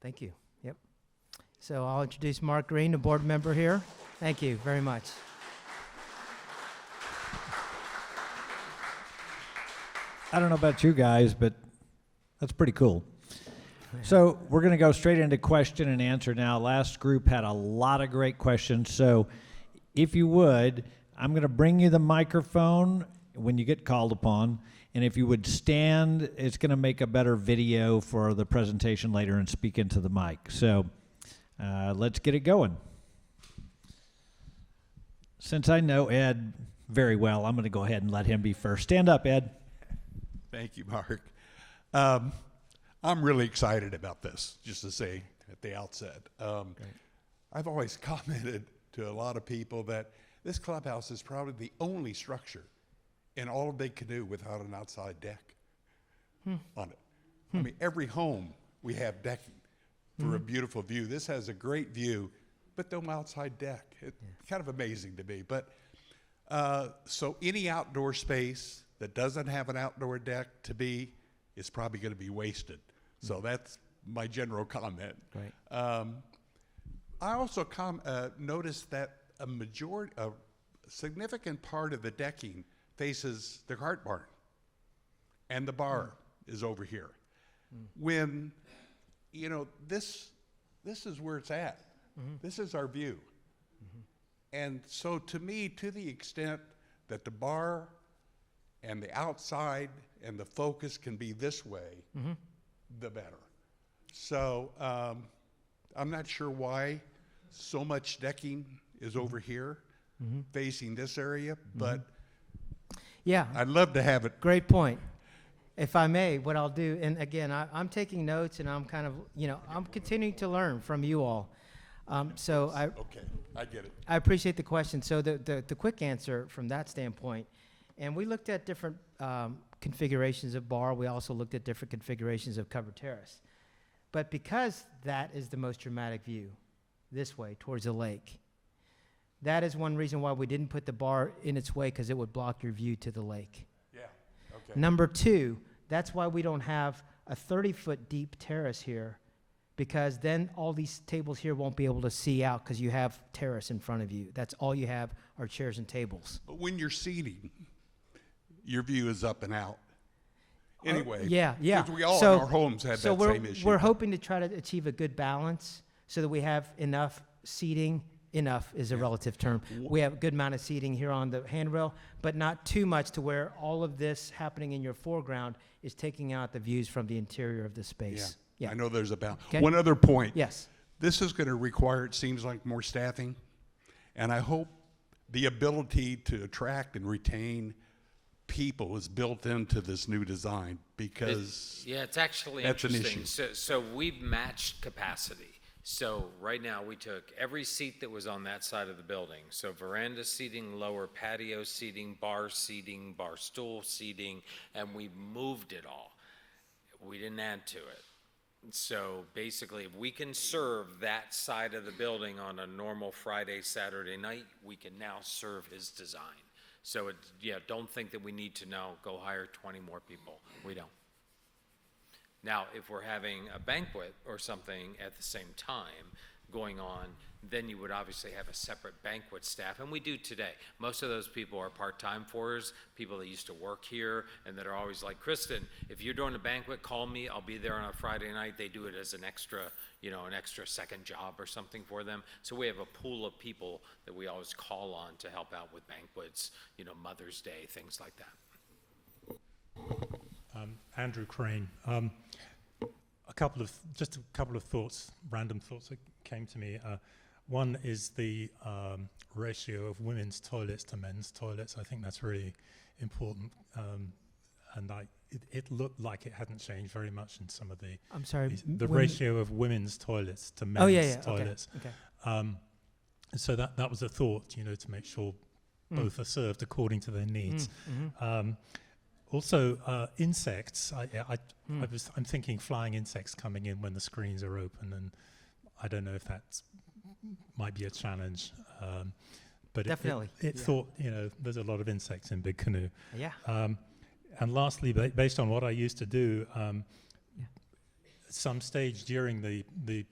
thank you. Yep. So I'll introduce Mark Green, a board member here. Thank you very much. I don't know about you guys, but that's pretty cool. So we're going to go straight into question and answer now. Last group had a lot of great questions. So if you would, I'm going to bring you the microphone when you get called upon. And if you would stand, it's going to make a better video for the presentation later and speak into the mic. So let's get it going. Since I know Ed very well, I'm going to go ahead and let him be first. Stand up, Ed. Thank you, Mark. I'm really excited about this, just to say at the outset. I've always commented to a lot of people that this clubhouse is probably the only structure in all of Big Canoe without an outside deck on it. I mean, every home we have decking for a beautiful view. This has a great view, but no outside deck. It's kind of amazing to me. But so any outdoor space that doesn't have an outdoor deck, to me, is probably going to be wasted. So that's my general comment. Right. I also noticed that a significant part of the decking faces the cart barn, and the bar is over here. When, you know, this is where it's at. This is our view. And so to me, to the extent that the bar and the outside and the focus can be this way, the better. So I'm not sure why so much decking is over here facing this area, but Yeah. I'd love to have it. Great point. If I may, what I'll do, and again, I'm taking notes, and I'm kind of, I'm continuing to learn from you all. Okay, I get it. I appreciate the question. So the quick answer from that standpoint, and we looked at different configurations of bar. We also looked at different configurations of covered terrace. But because that is the most dramatic view, this way towards the lake, that is one reason why we didn't put the bar in its way, because it would block your view to the lake. Yeah, okay. Number two, that's why we don't have a 30-foot deep terrace here, because then all these tables here won't be able to see out because you have terrace in front of you. That's all you have are chairs and tables. But when you're seating, your view is up and out. Anyway, Yeah. because we all in our homes have that same issue. We're hoping to try to achieve a good balance so that we have enough seating. Enough is a relative term. We have a good amount of seating here on the handrail, but not too much to where all of this happening in your foreground is taking out the views from the interior of the space. Yeah. I know there's a balance. Okay. One other point. Yes. This is going to require, it seems like, more staffing, and I hope the ability to attract and retain people is built into this new design, because It's actually that's an interesting. issue. So we've matched capacity. So right now, we took every seat that was on that side of the building. So veranda seating, lower patio seating, bar stool seating, and we moved it all. We didn't add to it. So basically, if we can serve that side of the building on a normal Friday, Saturday night, we can now serve his design. So don't think that we need to now go hire 20 more people. We don't. Now, if we're having a banquet or something at the same time going on, then you would obviously have a separate banquet staff, and we do today. Most of those people are part-time for us, people that used to work here, and that are always like, Kristen, if you're doing a banquet, call me, I'll be there on a Friday night. They do it as an extra second job or something for them. So we have a pool of people that we always call on to help out with banquets, Mother's Day, things like that. Andrew Crane. A couple of thoughts, random thoughts that came to me. One is the ratio of women's toilets to men's toilets. I think that's really important, and it looked like it hadn't changed very much in some of the. I'm sorry. The ratio of women's toilets to men's toilets. Okay. So that was a thought, to make sure both are served according to their needs. Also, insects. I'm thinking flying insects coming in when the screens are open, and I don't know if that might be a challenge. But definitely, thought, there's a lot of insects in Big Canoe. Yeah. And lastly, based on what I used to do, at some stage during the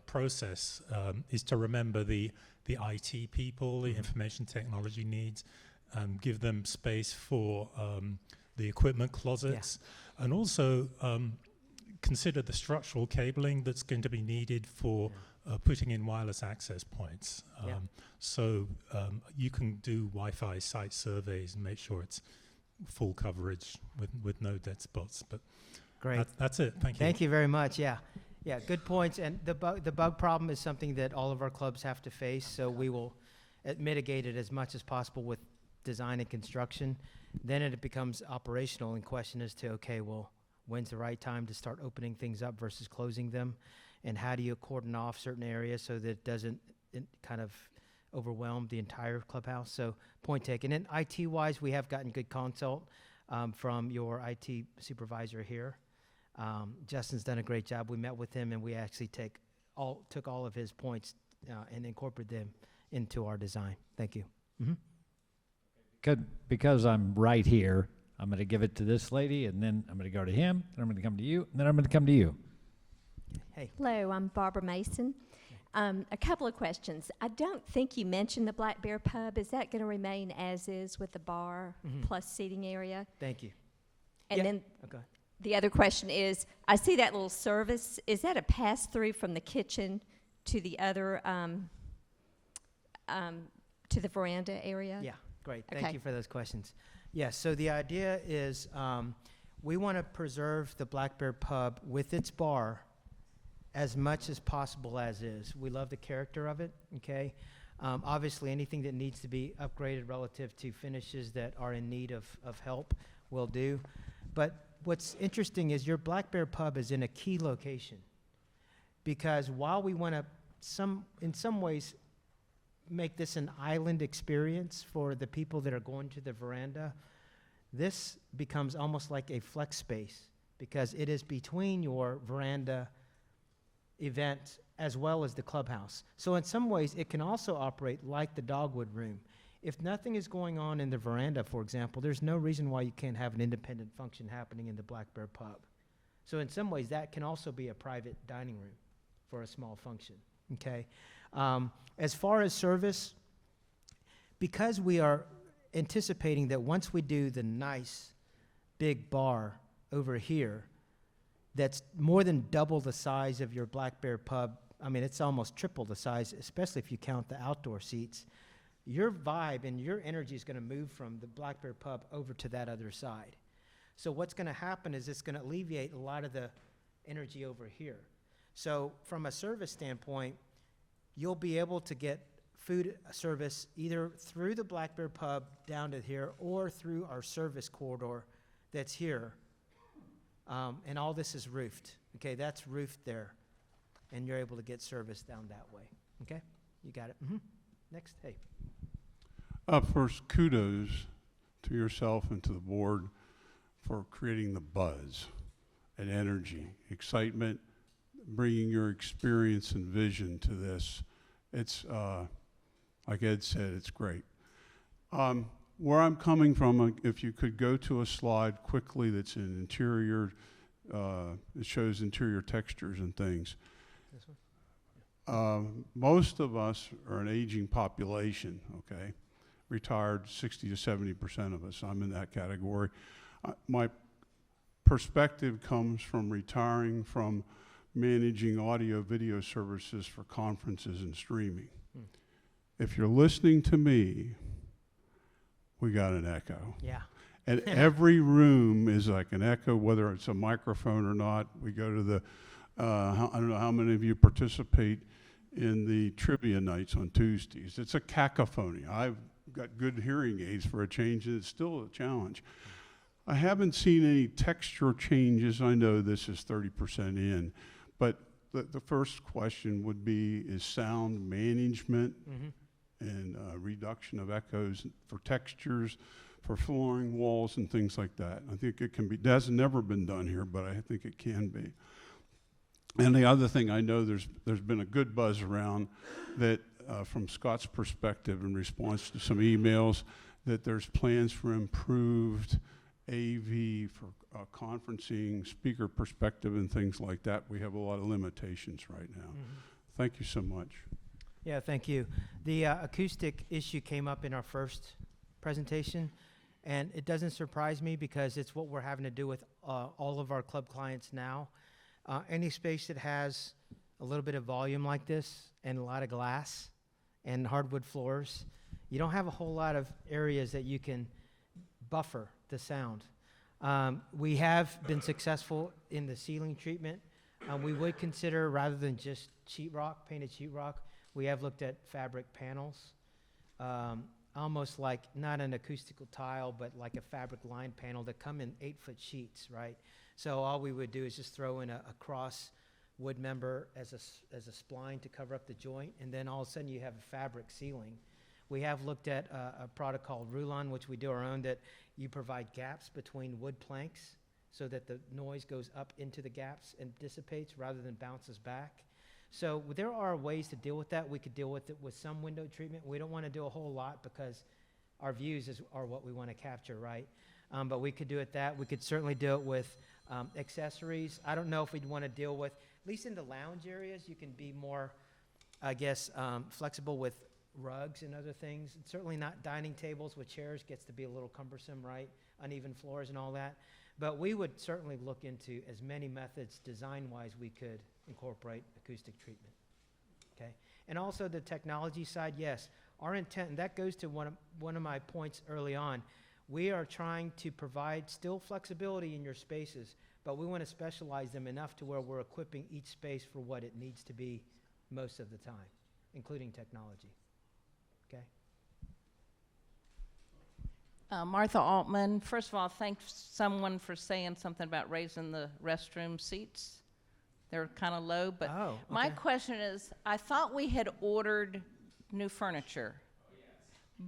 process is to remember the IT people, the information technology needs, give them space for the equipment closets, and also consider the structural cabling that's going to be needed for putting in wireless access points. So you can do Wi-Fi site surveys and make sure it's full coverage with no dead spots. But great. That's it. Thank you. Thank you very much. Yeah, good points. And the bug problem is something that all of our clubs have to face, so we will mitigate it as much as possible with design and construction. Then it becomes operational and question as to, okay, well, when's the right time to start opening things up versus closing them? And how do you cordon off certain areas so that it doesn't kind of overwhelm the entire clubhouse? So point taken. And IT-wise, we have gotten good consult from your IT supervisor here. Justin's done a great job. We met with him, and we actually took all of his points and incorporated them into our design. Thank you. Mm-hmm. Because I'm right here, I'm going to give it to this lady, and then I'm going to go to him, then I'm going to come to you, and then I'm going to come to you. Hey. Hello, I'm Barbara Mason. A couple of questions. I don't think you mentioned the Black Bear Pub. Is that going to remain as is with the bar plus seating area? Thank you. And then okay. The other question is, I see that little service. Is that a pass-through from the kitchen to the other, to the veranda area? Yeah, great. Thank you for those questions. Yes, so the idea is we want to preserve the Black Bear Pub with its bar as much as possible as is. We love the character of it, okay? Obviously, anything that needs to be upgraded relative to finishes that are in need of help will do. But what's interesting is your Black Bear Pub is in a key location, because while we want to, in some ways, make this an island experience for the people that are going to the veranda, this becomes almost like a flex space, because it is between your veranda event as well as the clubhouse. So in some ways, it can also operate like the dogwood room. If nothing is going on in the veranda, for example, there's no reason why you can't have an independent function happening in the Black Bear Pub. So in some ways, that can also be a private dining room for a small function, okay? As far as service, because we are anticipating that once we do the nice big bar over here, that's more than double the size of your Black Bear Pub. I mean, it's almost triple the size, especially if you count the outdoor seats. Your vibe and your energy is going to move from the Black Bear Pub over to that other side. So what's going to happen is it's going to alleviate a lot of the energy over here. So from a service standpoint, you'll be able to get food service either through the Black Bear Pub down to here or through our service corridor that's here. And all this is roofed. Okay, that's roofed there. and you're able to get service down that way. Okay? You got it. Next, hey. First, kudos to yourself and to the board for creating the buzz and energy, excitement, bringing your experience and vision to this. It's, like Ed said, it's great. Where I'm coming from, if you could go to a slide quickly that's in interior, it shows interior textures and things. This one? Most of us are an aging population, okay? Retired, 60 to 70% of us. I'm in that category. My perspective comes from retiring from managing audio video services for conferences and streaming. If you're listening to me, we got an echo. Yeah. And every room is like an echo, whether it's a microphone or not. We go to the, I don't know how many of you participate in the trivia nights on Tuesdays. It's a cacophony. I've got good hearing aids for a change, and it's still a challenge. I haven't seen any texture changes. I know this is 30% in, but the first question would be, is sound management and reduction of echoes for textures, for flooring, walls, and things like that. I think it can be, that's never been done here, but I think it can be. And the other thing, I know there's been a good buzz around that from Scott's perspective in response to some emails, that there's plans for improved AV for conferencing, speaker perspective, and things like that. We have a lot of limitations right now. Thank you so much. Yeah, thank you. The acoustic issue came up in our first presentation, and it doesn't surprise me because it's what we're having to do with all of our club clients now. Any space that has a little bit of volume like this and a lot of glass and hardwood floors, you don't have a whole lot of areas that you can buffer the sound. We have been successful in the ceiling treatment. We would consider, rather than just sheetrock, painted sheetrock, we have looked at fabric panels, almost like not an acoustical tile, but like a fabric line panel that come in 8-foot sheets, right? So all we would do is just throw in a cross wood member as a spline to cover up the joint, and then all of a sudden you have a fabric ceiling. We have looked at a product called Rulon, which we do our own, that you provide gaps between wood planks so that the noise goes up into the gaps and dissipates rather than bounces back. So there are ways to deal with that. We could deal with it with some window treatment. We don't want to do a whole lot because our views are what we want to capture, right? But we could do it that. We could certainly do it with accessories. I don't know if we'd want to deal with, at least in the lounge areas, you can be more, I guess, flexible with rugs and other things. And certainly not dining tables with chairs, gets to be a little cumbersome, right? Uneven floors and all that. But we would certainly look into as many methods design-wise we could incorporate acoustic treatment, okay? And also the technology side, yes, our intent, and that goes to one of my points early on, we are trying to provide still flexibility in your spaces, but we want to specialize them enough to where we're equipping each space for what it needs to be most of the time, including technology, okay? Martha Altman, first of all, thanks someone for saying something about raising the restroom seats. They're kind of low, but my question is, I thought we had ordered new furniture,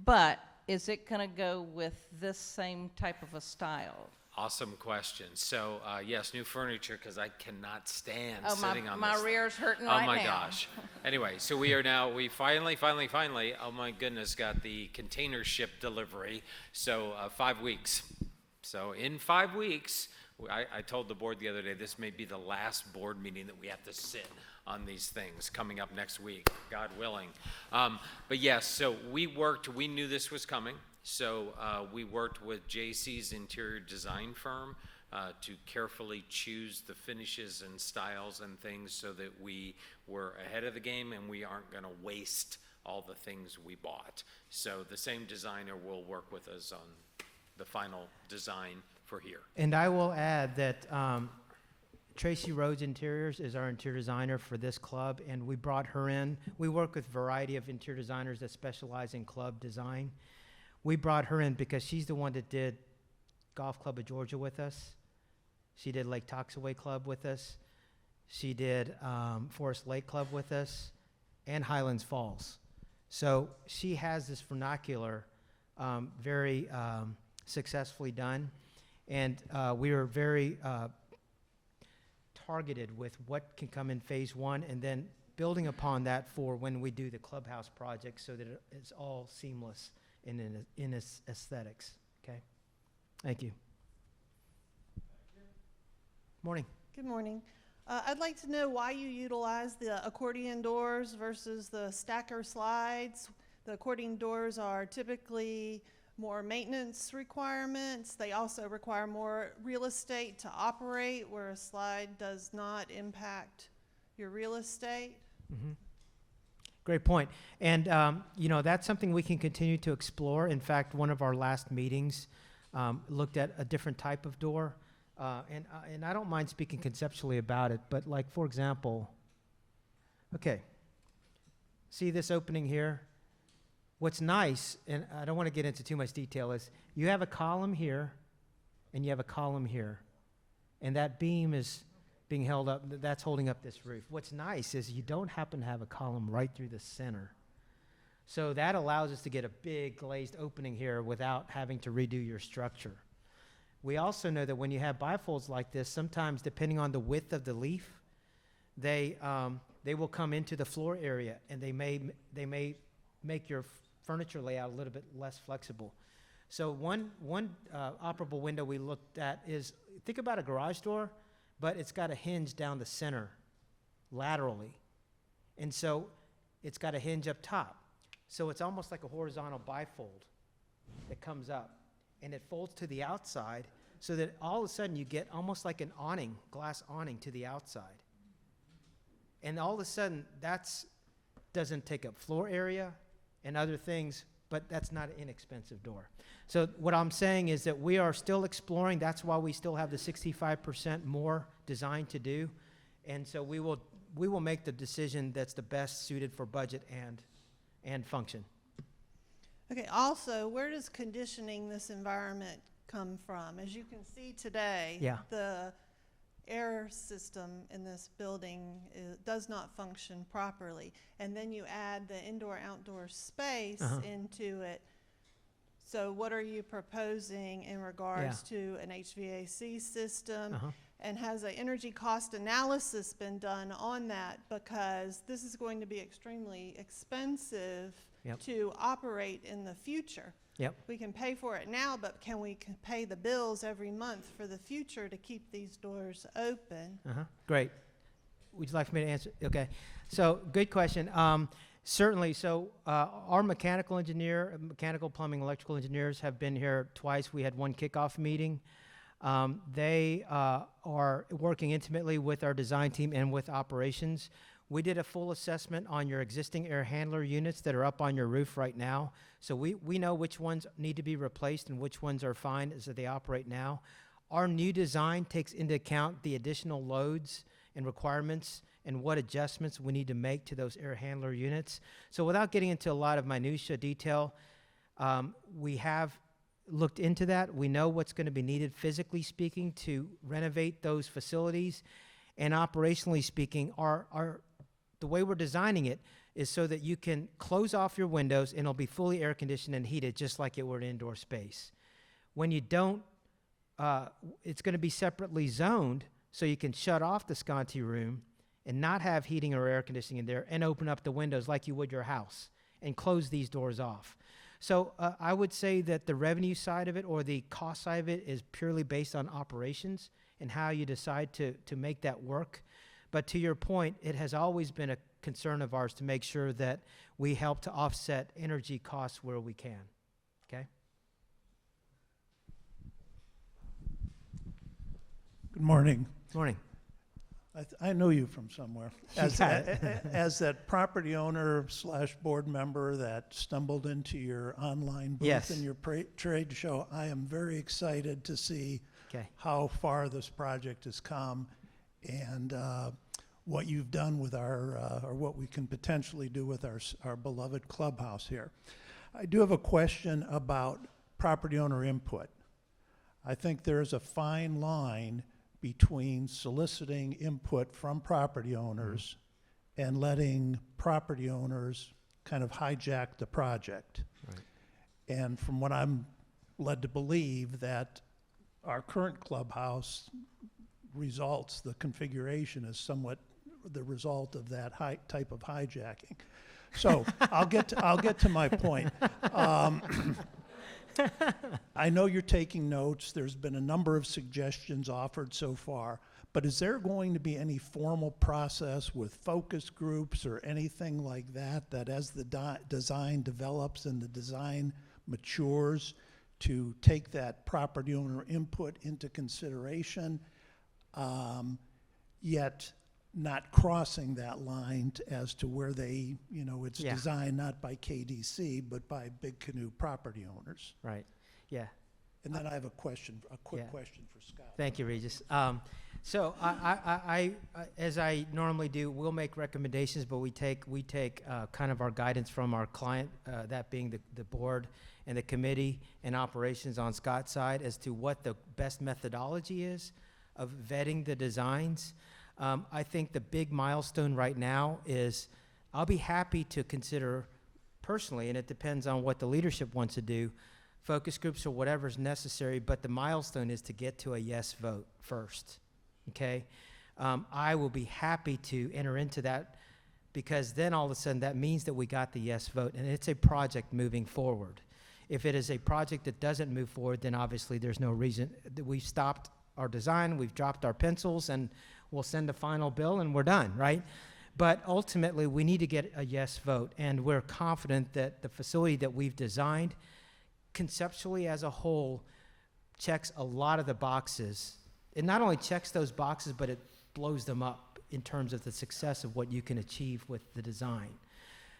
but is it going to go with this same type of a style? Awesome question. So yes, new furniture, because I cannot stand Oh, sitting on my this. rear's hurting Oh right my now. gosh. Anyway, so we finally, oh my goodness, got the container ship delivery. So 5 weeks. So in 5 weeks, I told the board the other day, this may be the last board meeting that we have to sit on these things coming up next week, God willing. But yes, so we knew this was coming. So we worked with JC's interior design firm to carefully choose the finishes and styles and things so that we were ahead of the game and we aren't going to waste all the things we bought. So the same designer will work with us on the final design for here. And I will add that Tracy Rhodes Interiors is our interior designer for this club, and we brought her in. We work with a variety of interior designers that specialize in club design. We brought her in because she's the one that did Golf Club of Georgia with us. She did Lake Toxaway Club with us. She did Forest Lake Club with us and Highlands Falls. So she has this vernacular very successfully done. And we were very targeted with what can come in phase one, and then building upon that for when we do the Clubhouse project so that it's all seamless in its aesthetics. Okay? Thank you. Morning. Good morning. I'd like to know why you utilize the accordion doors versus the stacker slides. The accordion doors are typically more maintenance requirements. They also require more real estate to operate, where a slide does not impact your real estate. Mm-hmm. Great point. And, that's something we can continue to explore. In fact, one of our last meetings looked at a different type of door. And I don't mind speaking conceptually about it, but like, for example, okay, see this opening here? What's nice, and I don't want to get into too much detail, is you have a column here and you have a column here. And that beam is being held up, that's holding up this roof. What's nice is you don't happen to have a column right through the center. So that allows us to get a big glazed opening here without having to redo your structure. We also know that when you have bifolds like this, sometimes depending on the width of the leaf, they will come into the floor area, and they may make your furniture layout a little bit less flexible. So one operable window we looked at is, think about a garage door, but it's got a hinge down the center laterally. And so it's got a hinge up top. So it's almost like a horizontal bifold that comes up, and it folds to the outside so that all of a sudden you get almost like an awning, glass awning to the outside. And all of a sudden doesn't take up floor area and other things, but that's not an inexpensive door. So what I'm saying is that we are still exploring. That's why we still have the 65% more design to do. And so we will make the decision that's the best suited for budget and function. Okay, also, where does conditioning this environment come from? As you can see today, Yeah. the air system in this building does not function properly. And then you add the indoor-outdoor space into it. So what are you proposing in regards to an HVAC system? And has an energy cost analysis been done on that? Because this is going to be extremely expensive to operate in the future. We can pay for it now, but can we pay the bills every month for the future to keep these doors open? Great. Would you like for me to answer? Okay. So good question. Certainly. So our mechanical plumbing, electrical engineers have been here twice. We had one kickoff meeting. They are working intimately with our design team and with operations. We did a full assessment on your existing air handler units that are up on your roof right now. So we know which ones need to be replaced and which ones are fine as they operate now. Our new design takes into account the additional loads and requirements and what adjustments we need to make to those air handler units. So without getting into a lot of minutia detail, we have looked into that. We know what's going to be needed physically speaking to renovate those facilities, and operationally speaking, the way we're designing it is so that you can close off your windows and it'll be fully air conditioned and heated just like it were an indoor space. When you don't, it's going to be separately zoned so you can shut off the sconti room and not have heating or air conditioning in there and open up the windows like you would your house and close these doors off. So I would say that the revenue side of it or the cost side of it is purely based on operations and how you decide to make that work. But to your point, it has always been a concern of ours to make sure that we help to offset energy costs where we can. Okay? Good morning. Morning. I know you from somewhere. As that property owner / board member that stumbled into your online booth in your trade show, I am very excited to see how far this project has come and what you've done with our, or what we can potentially do with our beloved clubhouse here. I do have a question about property owner input. I think there's a fine line between soliciting input from property owners and letting property owners kind of hijack the project. Right. And from what I'm led to believe, that our current clubhouse results, the configuration is somewhat the result of that type of hijacking. So I'll get to my point. I know you're taking notes. There's been a number of suggestions offered so far, but is there going to be any formal process with focus groups or anything like that, that as the design develops and the design matures, to take that property owner input into consideration, yet not crossing that line as to where they, it's designed not by KDC, but by Big Canoe property owners? Right. Yeah. And then I have a quick question for Scott. Thank you, Regis. So I, as I normally do, we'll make recommendations, but we take kind of our guidance from our client, that being the board and the committee and operations on Scott's side, as to what the best methodology is of vetting the designs. I think the big milestone right now is, I'll be happy to consider personally, and it depends on what the leadership wants to do, focus groups or whatever's necessary, but the milestone is to get to a yes vote first, okay? I will be happy to enter into that, because then all of a sudden that means that we got the yes vote, and it's a project moving forward. If it is a project that doesn't move forward, then obviously there's no reason. We've stopped our design, we've dropped our pencils, and we'll send a final bill and we're done, right? But ultimately, we need to get a yes vote, and we're confident that the facility that we've designed, conceptually as a whole, checks a lot of the boxes. It not only checks those boxes, but it blows them up in terms of the success of what you can achieve with the design.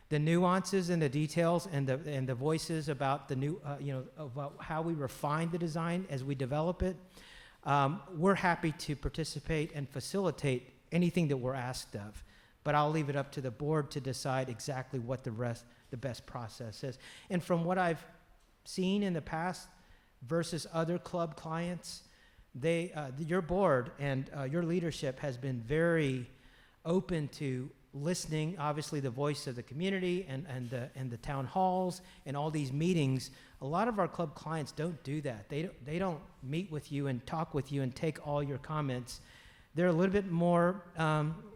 The nuances and the details and the voices about the new, about how we refine the design as we develop it, we're happy to participate and facilitate anything that we're asked of. But I'll leave it up to the board to decide exactly what the best process is. And from what I've seen in the past versus other club clients, your board and your leadership has been very open to listening, obviously, the voice of the community and the town halls and all these meetings. A lot of our club clients don't do that. They don't meet with you and talk with you and take all your comments. They're a little bit more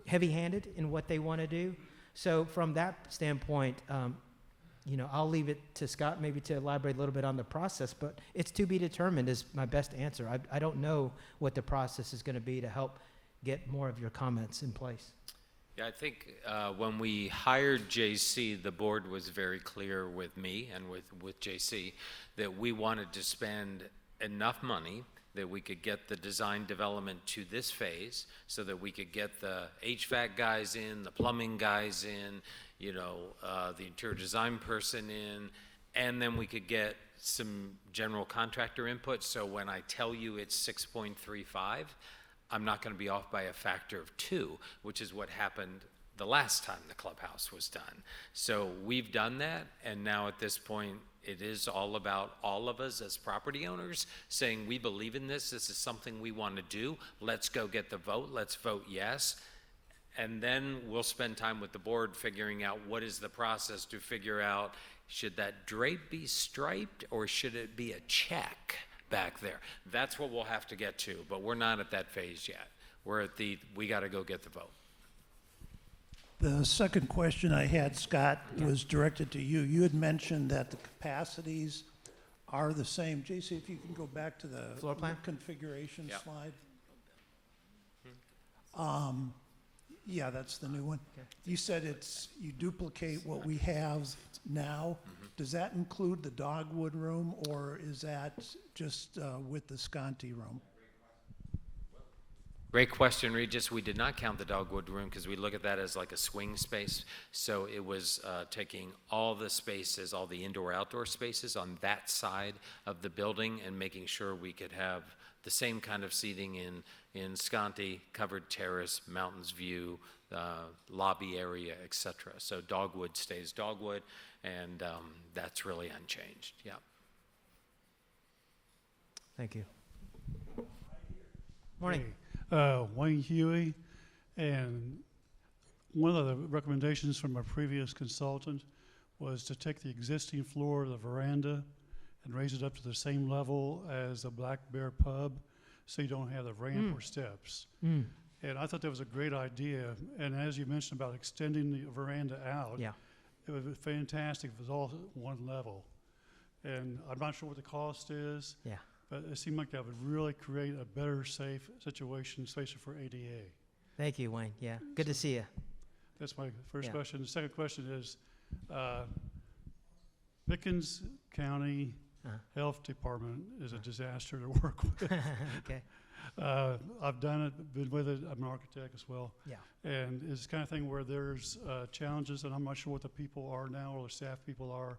heavy-handed in what they want to do. So from that standpoint, I'll leave it to Scott maybe to elaborate a little bit on the process, but it's to be determined is my best answer. I don't know what the process is going to be to help get more of your comments in place. Yeah, I think when we hired JC, the board was very clear with me and with JC that we wanted to spend enough money that we could get the design development to this phase, so that we could get the HVAC guys in, the plumbing guys in, the interior design person in, and then we could get some general contractor input. So when I tell you it's 6.35, I'm not going to be off by a factor of 2, which is what happened the last time the clubhouse was done. So we've done that, and now at this point, it is all about all of us as property owners saying, we believe in this, this is something we want to do, let's go get the vote, let's vote yes. And then we'll spend time with the board figuring out what is the process to figure out, should that drape be striped or should it be a check back there? That's what we'll have to get to, but we're not at that phase yet. We're at we got to go get the vote. The second question I had, Scott, was directed to you. You had mentioned that the capacities are the same. JC, if you can go back to the floor plan configuration Yep. slide. Yeah, that's the new one. Okay. You said you duplicate what we have now. Mm-hmm. Does that include the dogwood room, or is that just with the Sconti room? Great question, Regis. We did not count the dogwood room because we look at that as like a swing space. So it was taking all the spaces, all the indoor-outdoor spaces on that side of the building and making sure we could have the same kind of seating in Sconti, covered terrace, mountains view, lobby area, etc. So dogwood stays dogwood, and that's really unchanged. Yeah. Thank you. Morning. Hey, Wayne Huey, and one of the recommendations from a previous consultant was to take the existing floor of the veranda and raise it up to the same level as the Black Bear Pub, so you don't have the ramp or steps. And I thought that was a great idea. And as you mentioned about extending the veranda out, it would be fantastic if it was all at one level. And I'm not sure what the cost is, but it seemed like that would really create a better, safe situation, especially for ADA. Thank you, Wayne. Yeah, good to see you. That's my first question. The second question is, Pickens County Health Department is a disaster to work with. Okay. I've done it, been with it. I'm an architect as well. Yeah. And it's the kind of thing where there's challenges, and I'm not sure what the people are now or the staff people are.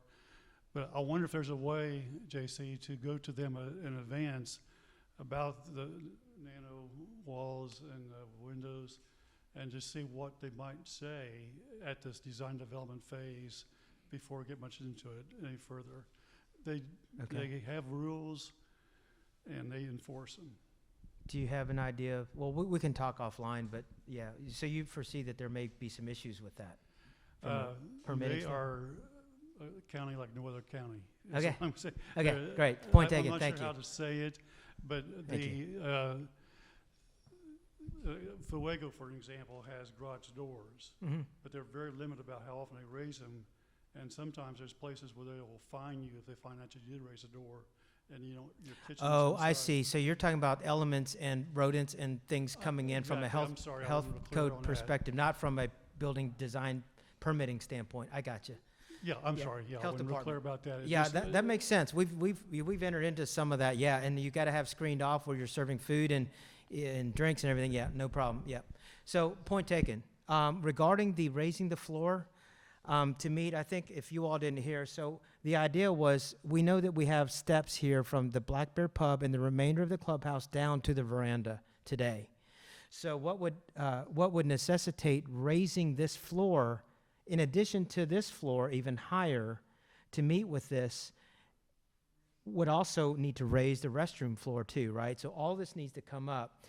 But I wonder if there's a way, JC, to go to them in advance about the nano walls and the windows and just see what they might say at this design development phase before we get much into it any further. They have rules and they enforce them. Do you have an idea of, well, we can talk offline, but yeah, so you foresee that there may be some issues with that? They are a county like no other county. Okay. I'm saying. Okay, great. Point taken. I'm not Thank sure you. how to say it, but Fuego, for example, has garage doors, but they're very limited about how often they raise them. And sometimes there's places where they will fine you if they find out you did raise a door, and you don't. Your kitchen. Oh, I see. So you're talking about elements and rodents and things coming in from a health code perspective, not from a building design permitting standpoint. I got you. Yeah, I'm sorry. Yeah, I wasn't real clear about that. Yeah, that makes sense. We've entered into some of that. Yeah, and you got to have screened off where you're serving food and drinks and everything. Yeah, no problem. Yeah. So point taken. Regarding the raising the floor, to meet, I think if you all didn't hear, so the idea was we know that we have steps here from the Black Bear Pub and the remainder of the clubhouse down to the veranda today. So what would necessitate raising this floor, in addition to this floor, even higher, to meet with this, would also need to raise the restroom floor too, right? So all this needs to come up,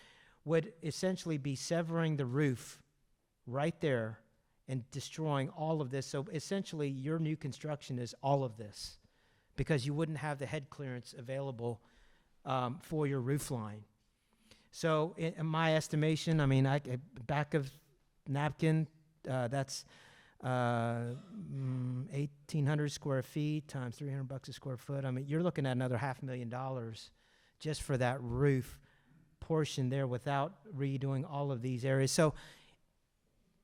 would essentially be severing the roof right there and destroying all of this. So essentially your new construction is all of this because you wouldn't have the head clearance available for your roof line. So in my estimation, I mean, back of napkin, that's 1,800 square feet times $300 a square foot. I mean, you're looking at another $500,000 just for that roof portion there without redoing all of these areas. So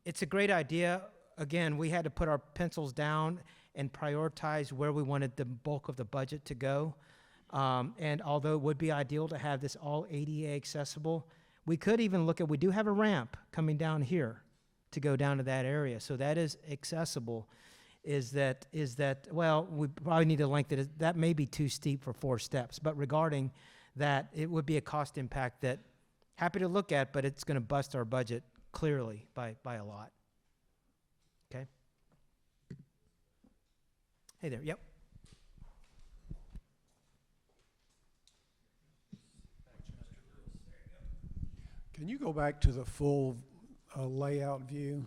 it's a great idea. Again, we had to put our pencils down and prioritize where we wanted the bulk of the budget to go. And although it would be ideal to have this all ADA accessible, we could even look at, we do have a ramp coming down here to go down to that area. So that is accessible. Is that, well, we probably need to lengthen it. That may be too steep for 4 steps. But regarding that, it would be a cost impact that happy to look at, but it's going to bust our budget clearly by a lot. Okay? Hey there, yep. Can you go back to the full layout view?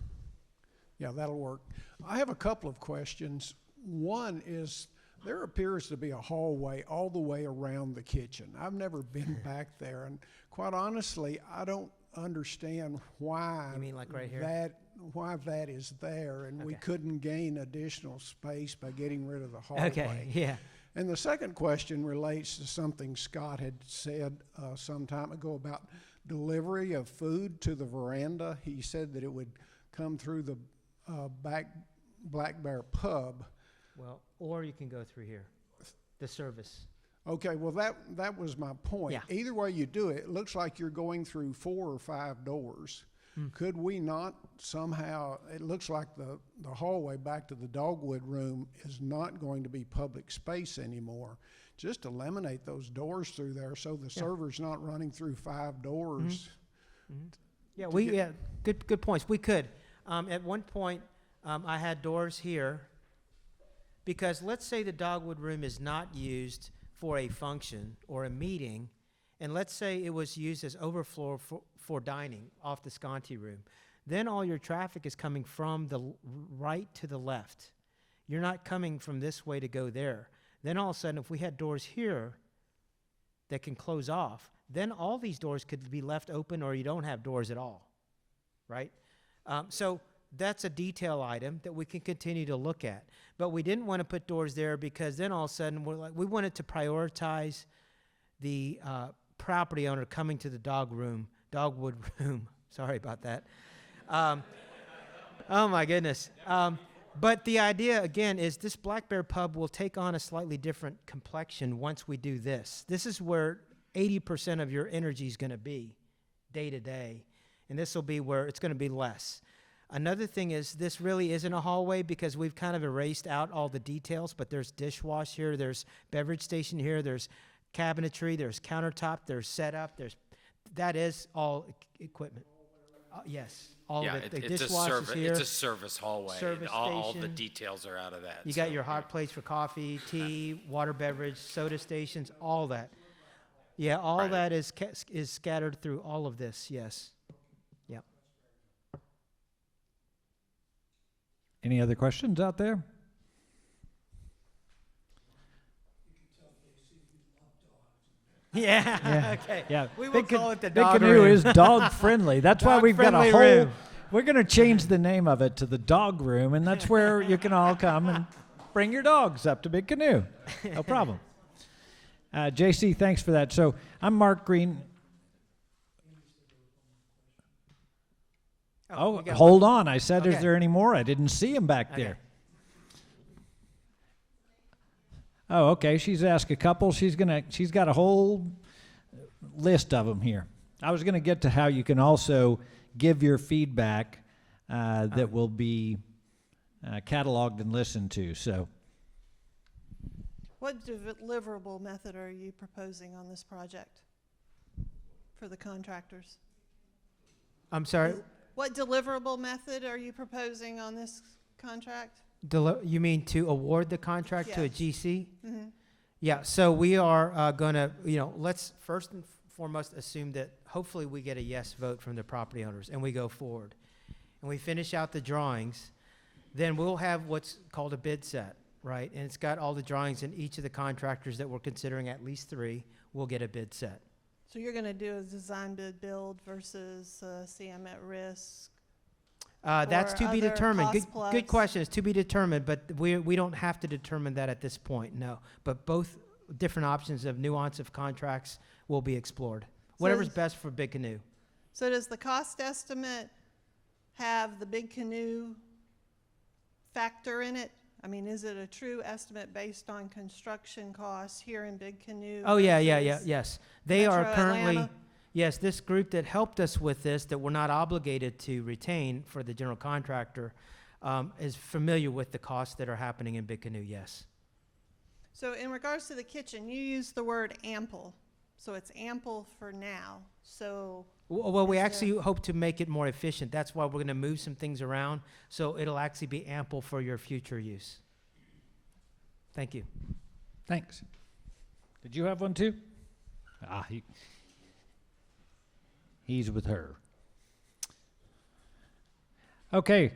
Yeah, that'll work. I have a couple of questions. One is, there appears to be a hallway all the way around the kitchen. I've never been back there, and quite honestly, I don't understand why. You mean like right here? Why that is there, and we couldn't gain additional space by getting rid of the hallway. Okay, yeah. And the second question relates to something Scott had said some time ago about delivery of food to the veranda. He said that it would come through the back Black Bear Pub. Well, or you can go through here, the service. Okay, well that was my point. Yeah. Either way you do it, it looks like you're going through 4 or 5 doors. Could we not somehow, it looks like the hallway back to the dogwood room is not going to be public space anymore. Just eliminate those doors through there so the server's not running through 5 doors. Yeah, good points. We could. At one point, I had doors here because let's say the dogwood room is not used for a function or a meeting, and let's say it was used as overflow for dining off the Sconti room, then all your traffic is coming from the right to the left. You're not coming from this way to go there. Then all of a sudden, if we had doors here that can close off, then all these doors could be left open, or you don't have doors at all, right? So that's a detail item that we can continue to look at. But we didn't want to put doors there because then all of a sudden we wanted to prioritize the property owner coming to the dogwood room. Sorry about that. Oh my goodness. But the idea, again, is this Black Bear Pub will take on a slightly different complexion once we do this. This is where 80% of your energy is going to be day to day, and this will be where it's going to be less. Another thing is this really isn't a hallway because we've kind of erased out all the details, but there's dishwash here, there's beverage station here, there's cabinetry, there's countertop, there's setup, that is all equipment. Yes. All yeah, of it. It's a service hallway. Service all the station. details are out of that. You got your hot plates for coffee, tea, water beverage, soda stations, all that. Yeah, all Right. that is scattered through all of this, yes. Yep. Any other questions out there? Yeah. Okay. Yeah. We will call it the dog Big Canoe room. is dog friendly. That's why we've got a Dog-friendly whole. room. We're going to change the name of it to the dog room, and that's where you can all come and bring your dogs up to Big Canoe. No problem. JC, thanks for that. So I'm Mark Green. Oh, hold on. I said, Okay. Is there any more? I didn't see him back there. Oh, okay. She's asked a couple. She's got a whole list of them here. I was going to get to how you can also give your feedback that will be cataloged and listened to. So, What deliverable method are you proposing on this project for the contractors? I'm sorry. What deliverable method are you proposing on this contract? You mean to award the contract to a Yes. GC? Mhm. Yeah, so we are going to, let's first and foremost assume that hopefully we get a yes vote from the property owners and we go forward. And we finish out the drawings, then we'll have what's called a bid set, right? And it's got all the drawings, and each of the contractors that we're considering, at least 3, will get a bid set. So you're going to do a design bid build versus CM at risk? That's or to be other determined. cost Good plus? question. It's to be determined, but we don't have to determine that at this point, no. But both different options of nuance of contracts will be explored. Whatever's best for Big Canoe. So does the cost estimate have the Big Canoe factor in it? I mean, is it a true estimate based on construction costs here in Big Canoe? Oh, yeah, versus yes. They are Metro currently, Atlanta? yes, this group that helped us with this, that we're not obligated to retain for the general contractor, is familiar with the costs that are happening in Big Canoe, yes. So in regards to the kitchen, you use the word ample. So it's ample for now. So Well, we Is actually there- hope to make it more efficient. That's why we're going to move some things around, so it'll actually be ample for your future use. Thank you. thanks. Did you have one too? He's with her. Okay.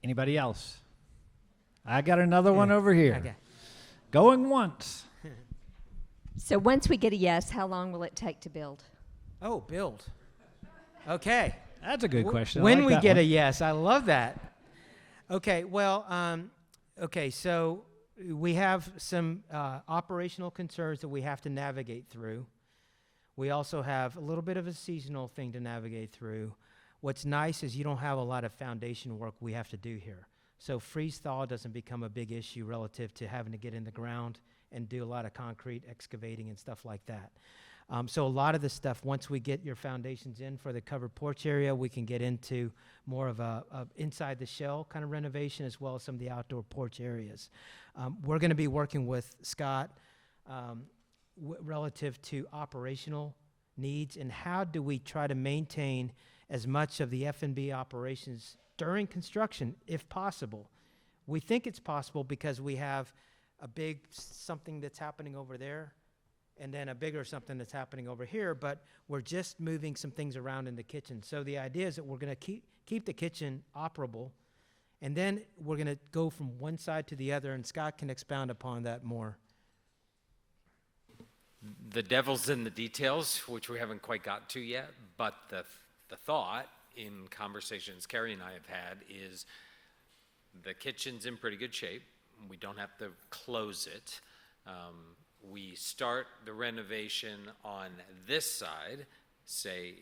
Anybody else? I got another one over here. Okay. Going once. So once we get a yes, how long will it take to build? Oh, build. Okay. That's a good question. I When like we that get one. a yes, I love that. Okay, well, so we have some operational concerns that we have to navigate through. We also have a little bit of a seasonal thing to navigate through. What's nice is you don't have a lot of foundation work we have to do here. So freeze-thaw doesn't become a big issue relative to having to get in the ground and do a lot of concrete excavating and stuff like that. So a lot of the stuff, once we get your foundations in for the covered porch area, we can get into more of a inside the shell kind of renovation, as well as some of the outdoor porch areas. We're going to be working with Scott relative to operational needs and how do we try to maintain as much of the F&B operations during construction, if possible. We think it's possible because we have a big something that's happening over there, and then a bigger something that's happening over here, but we're just moving some things around in the kitchen. So the idea is that we're going to keep the kitchen operable, and then we're going to go from one side to the other, and Scott can expound upon that more. The devil's in the details, which we haven't quite got to yet, but the thought in conversations Carrie and I have had is the kitchen's in pretty good shape. We don't have to close it. We start the renovation on this side, say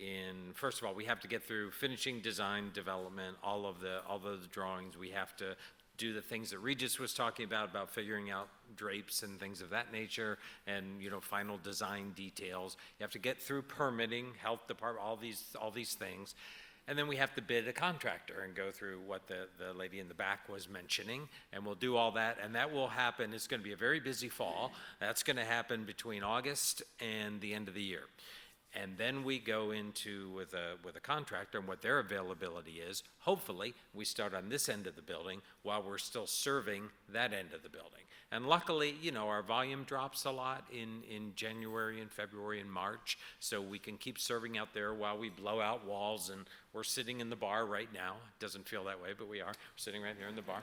first of all, we have to get through finishing design development, all those drawings. We have to do the things that Regis was talking about figuring out drapes and things of that nature, and final design details. You have to get through permitting, health department, all these things. And then we have to bid a contractor and go through what the lady in the back was mentioning, and we'll do all that, and that will happen. It's going to be a very busy fall. That's going to happen between August and the end of the year. And then we go into with a contractor and what their availability is. Hopefully, we start on this end of the building while we're still serving that end of the building. And luckily, our volume drops a lot in January and February and March, so we can keep serving out there while we blow out walls. And we're sitting in the bar right now. It doesn't feel that way, but we are. We're sitting right here in the bar.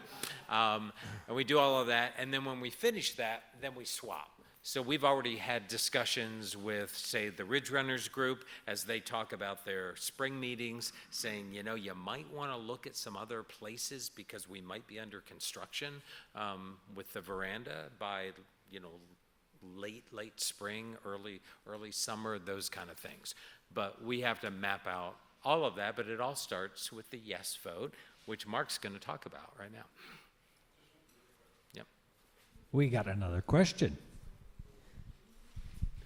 And we do all of that, and then when we finish that, then we swap. So we've already had discussions with, say, the Ridge Runners group as they talk about their spring meetings, saying, you might want to look at some other places because we might be under construction with the veranda by, late spring, early summer, those kind of things. But we have to map out all of that, but it all starts with the yes vote, which Mark's going to talk about right now. Yep. We got another question.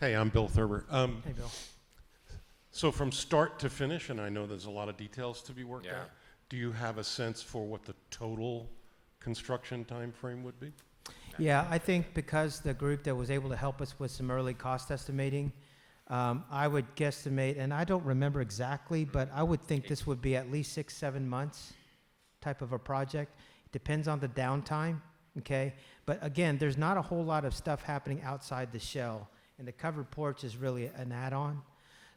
Hey, I'm Bill Thurber. Hey, Bill. So from start to finish, and I know there's a lot of details to be worked out, do you have a sense for what the total construction time frame would be? Yeah, I think because the group that was able to help us with some early cost estimating, I would guesstimate, and I don't remember exactly, but I would think this would be at least 6-7 months type of a project. It depends on the downtime, okay? But again, there's not a whole lot of stuff happening outside the shell. And the covered porch is really an add-on.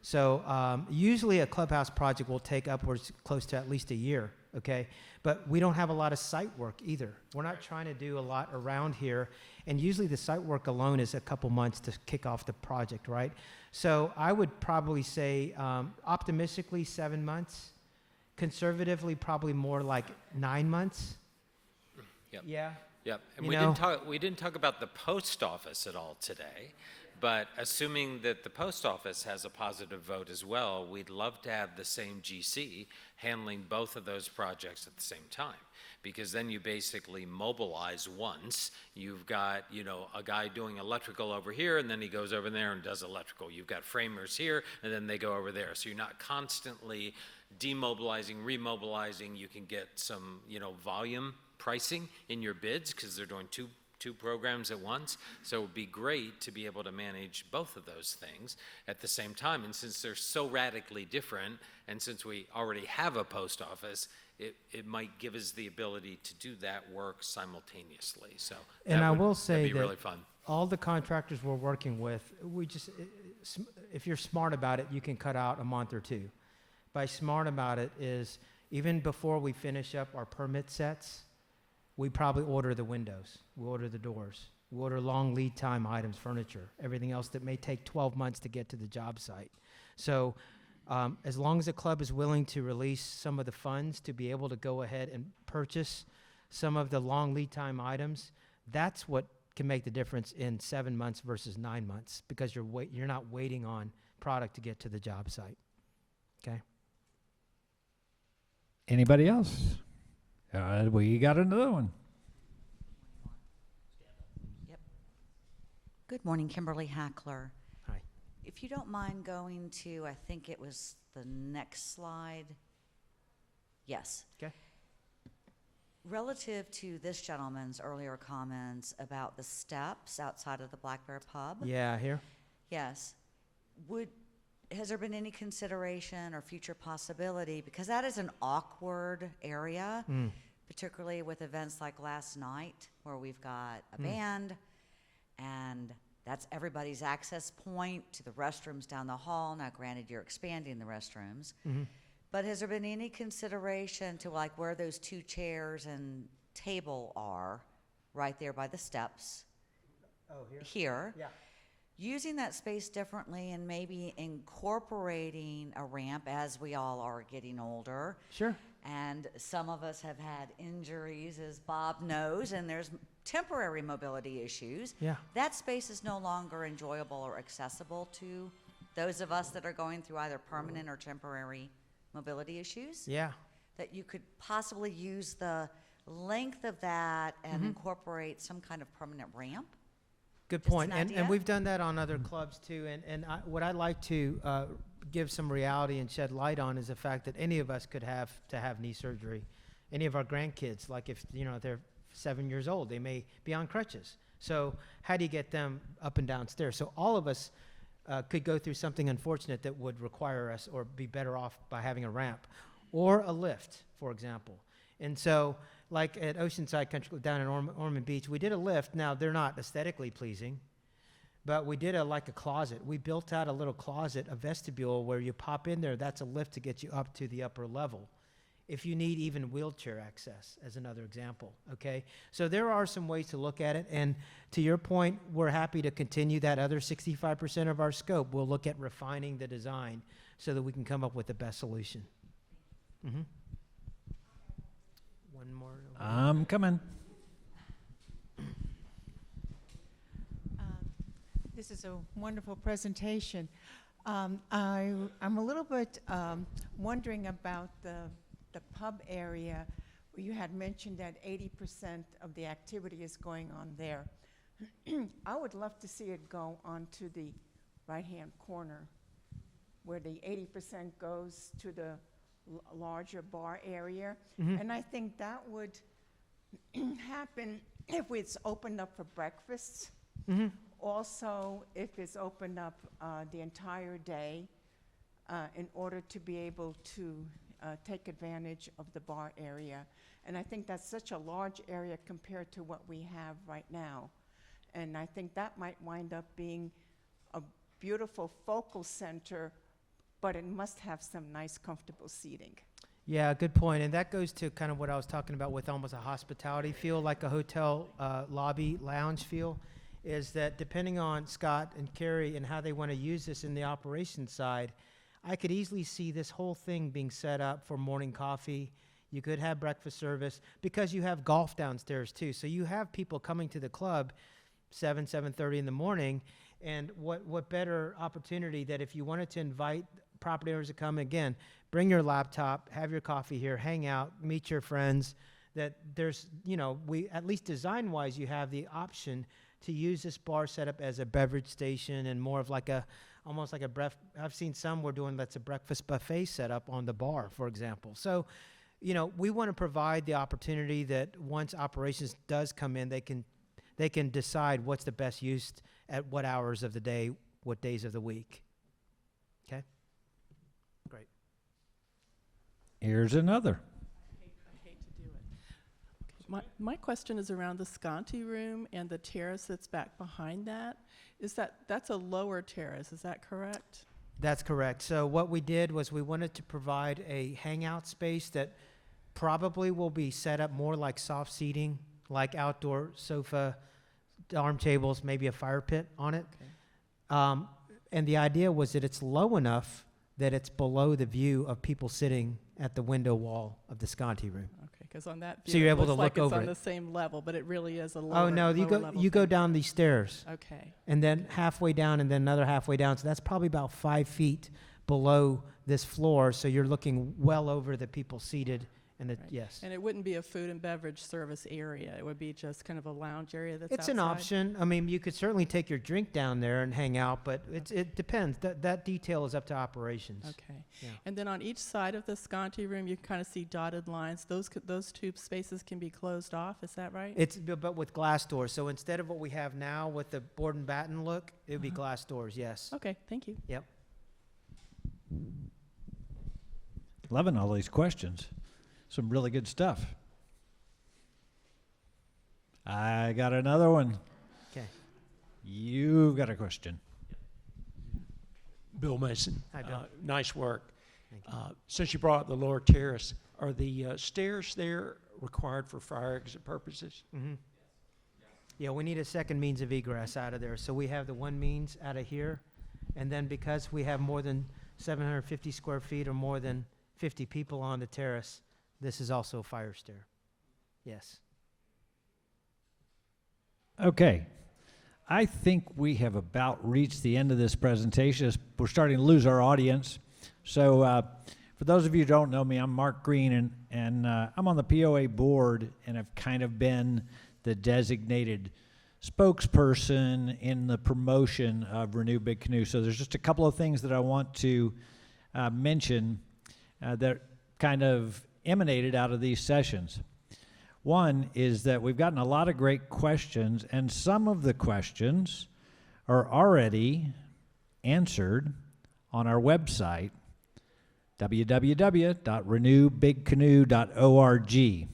So usually a clubhouse project will take upwards close to at least a year, okay? But we don't have a lot of site work either. We're not trying to do a lot around here. And usually the site work alone is a couple months to kick off the project, right? So I would probably say optimistically 7 months. Conservatively, probably more like 9 months. Yep. Yeah. Yep. And we didn't talk about the post office at all today. But assuming that the post office has a positive vote as well, we'd love to have the same GC handling both of those projects at the same time. Because then you basically mobilize once. You've got, a guy doing electrical over here, and then he goes over there and does electrical. You've got framers here, and then they go over there. So you're not constantly demobilizing, remobilizing. You can get some, volume pricing in your bids because they're doing two programs at once. So it would be great to be able to manage both of those things at the same time. And since they're so radically different, and since we already have a post office, it might give us the ability to do that work simultaneously. So and I will say that'd be that really fun. All the contractors we're working with, if you're smart about it, you can cut out a month or two. By smart about it is even before we finish up our permit sets, we probably order the windows, we order the doors, we order long lead time items, furniture, everything else that may take 12 months to get to the job site. So as long as the club is willing to release some of the funds to be able to go ahead and purchase some of the long lead time items, that's what can make the difference in 7 months versus 9 months, because you're not waiting on product to get to the job site. Okay? Anybody else? We got another one. Yep. Good morning, Kimberly Hackler. Hi. If you don't mind going to, I think it was the next slide. Yes. Okay. Relative to this gentleman's earlier comments about the steps outside of the Black Bear Pub. Yeah, here. Yes. Has there been any consideration or future possibility, because that is an awkward area, particularly with events like last night where we've got a band and that's everybody's access point to the restrooms down the hall. Now, granted, you're expanding the restrooms. But has there been any consideration to like where those 2 chairs and table are, right there by the steps? Oh, here? Here. Yeah. Using that space differently and maybe incorporating a ramp as we all are getting older. Sure. And some of us have had injuries, as Bob knows, and there's temporary mobility issues. Yeah. That space is no longer enjoyable or accessible to those of us that are going through either permanent or temporary mobility issues. Yeah. That you could possibly use the length of that and incorporate some kind of permanent ramp. Good Just point. an And idea? we've done that on other clubs too. And what I'd like to give some reality and shed light on is the fact that any of us could have knee surgery. Any of our grandkids, like if they're 7 years old, they may be on crutches. So how do you get them up and down stairs? So all of us could go through something unfortunate that would require us or be better off by having a ramp or a lift, for example. And so like at Oceanside Country Club down in Ormond Beach, we did a lift. Now, they're not aesthetically pleasing, but we did like a closet. We built out a little closet, a vestibule where you pop in there. That's a lift to get you up to the upper level. If you need even wheelchair access, as another example, okay? So there are some ways to look at it, and to your point, we're happy to continue that other 65% of our scope. We'll look at refining the design so that we can come up with the best solution. One more. I'm coming. This is a wonderful presentation. I'm a little bit wondering about the pub area where you had mentioned that 80% of the activity is going on there. I would love to see it go onto the right-hand corner where the 80% goes to the larger bar area. And I think that would happen if it's opened up for breakfasts. Also, if it's opened up the entire day in order to be able to take advantage of the bar area. And I think that's such a large area compared to what we have right now. And I think that might wind up being a beautiful focal center, but it must have some nice, comfortable seating. Yeah, good point. And that goes to kind of what I was talking about with almost a hospitality feel, like a hotel lobby lounge feel, is that depending on Scott and Carrie and how they want to use this in the operations side, I could easily see this whole thing being set up for morning coffee. You could have breakfast service because you have golf downstairs too. So you have people coming to the club 7:30 in the morning. And what better opportunity that if you wanted to invite property owners to come, again, bring your laptop, have your coffee here, hang out, meet your friends, that there's, we, at least design-wise, you have the option to use this bar setup as a beverage station and more of like almost like I've seen some we're doing that's a breakfast buffet setup on the bar, for example. So, we want to provide the opportunity that once operations does come in, they can decide what's the best use at what hours of the day, what days of the week. Okay? Great. Here's another. I hate to do it. My question is around the Sconti room and the terrace that's back behind that. That's a lower terrace, is that correct? That's correct. So what we did was we wanted to provide a hangout space that probably will be set up more like soft seating, like outdoor sofa, arm tables, maybe a fire pit on it. Okay. And the idea was that it's low enough that it's below the view of people sitting at the window wall of the Sconti room. Okay, because on that view, so you're able to like look over it's on it. the same level, but it really is a lower. Oh no, you go down these stairs. Okay. And then halfway down, and then another halfway down. So that's probably about 5 feet below this floor. So you're looking well over the people seated. And Right. yes. And it wouldn't be a food and beverage service area. It would be just kind of a lounge area that's It's outside. an option. I mean, you could certainly take your drink down there and hang out, but it depends. That detail is up to operations. Okay. Yeah. And then on each side of the Sconti room, you can kind of see dotted lines. Those two spaces can be closed off. Is that right? But with glass doors. So instead of what we have now with the board and batten look, it would be glass doors. Yes. Okay. Thank you. Yep. Loving all these questions. Some really good stuff. I got another one. Okay. You've got a question. Bill Mason. Hi, Bill. Nice work. Since you brought up the lower terrace, are the stairs there required for fire exit purposes? Mm-hmm. Yeah, we need a second means of egress out of there. So we have the one means out of here, and then because we have more than 750 square feet or more than 50 people on the terrace, this is also a fire stair. Yes. Okay. I think we have about reached the end of this presentation. We're starting to lose our audience. So for those of you who don't know me, I'm Mark Green, and I'm on the POA board, and I've kind of been the designated spokesperson in the promotion of Renew Big Canoe. So there's just a couple of things that I want to mention that kind of emanated out of these sessions. One is that we've gotten a lot of great questions, and some of the questions are already answered on our website, www.renewbigcanoe.org.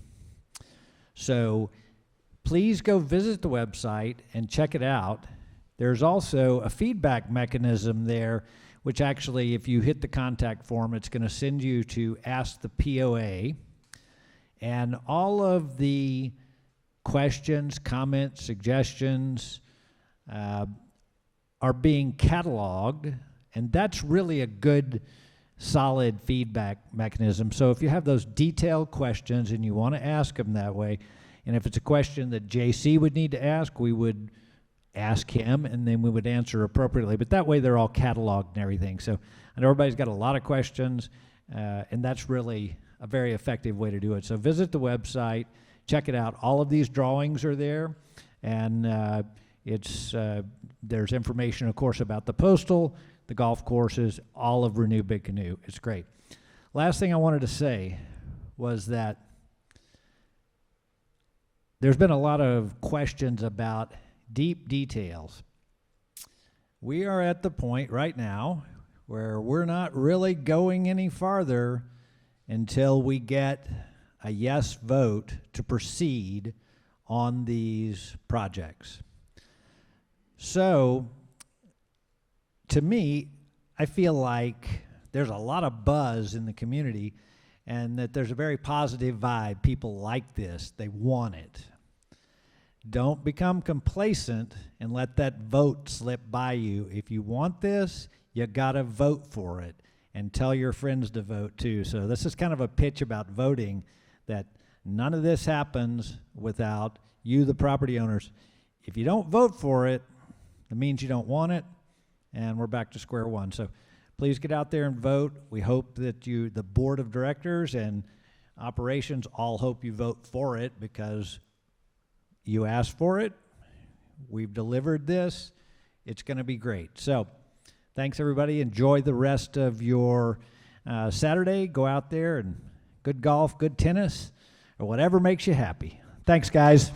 So please go visit the website and check it out. There's also a feedback mechanism there, which actually, if you hit the contact form, it's going to send you to Ask the POA. And all of the questions, comments, suggestions are being cataloged, and that's really a good, solid feedback mechanism. So if you have those detailed questions and you want to ask them that way, and if it's a question that JC would need to ask, we would ask him, and then we would answer appropriately. But that way they're all cataloged and everything. So I know everybody's got a lot of questions, and that's really a very effective way to do it. So visit the website, check it out. All of these drawings are there, and there's information, of course, about the postal, the golf courses, all of Renew Big Canoe. It's great. Last thing I wanted to say was that there's been a lot of questions about deep details. We are at the point right now where we're not really going any farther until we get a yes vote to proceed on these projects. So, to me, I feel like there's a lot of buzz in the community and that there's a very positive vibe. People like this. They want it. Don't become complacent and let that vote slip by you. If you want this, you got to vote for it. And tell your friends to vote too. So this is kind of a pitch about voting, that none of this happens without you, the property owners. If you don't vote for it, it means you don't want it, and we're back to square one. So please get out there and vote. We hope that you, the board of directors and operations, all hope you vote for it because you asked for it. We've delivered this. It's going to be great. So thanks, everybody. Enjoy the rest of your Saturday. Go out there and good golf, good tennis, or whatever makes you happy. Thanks, guys.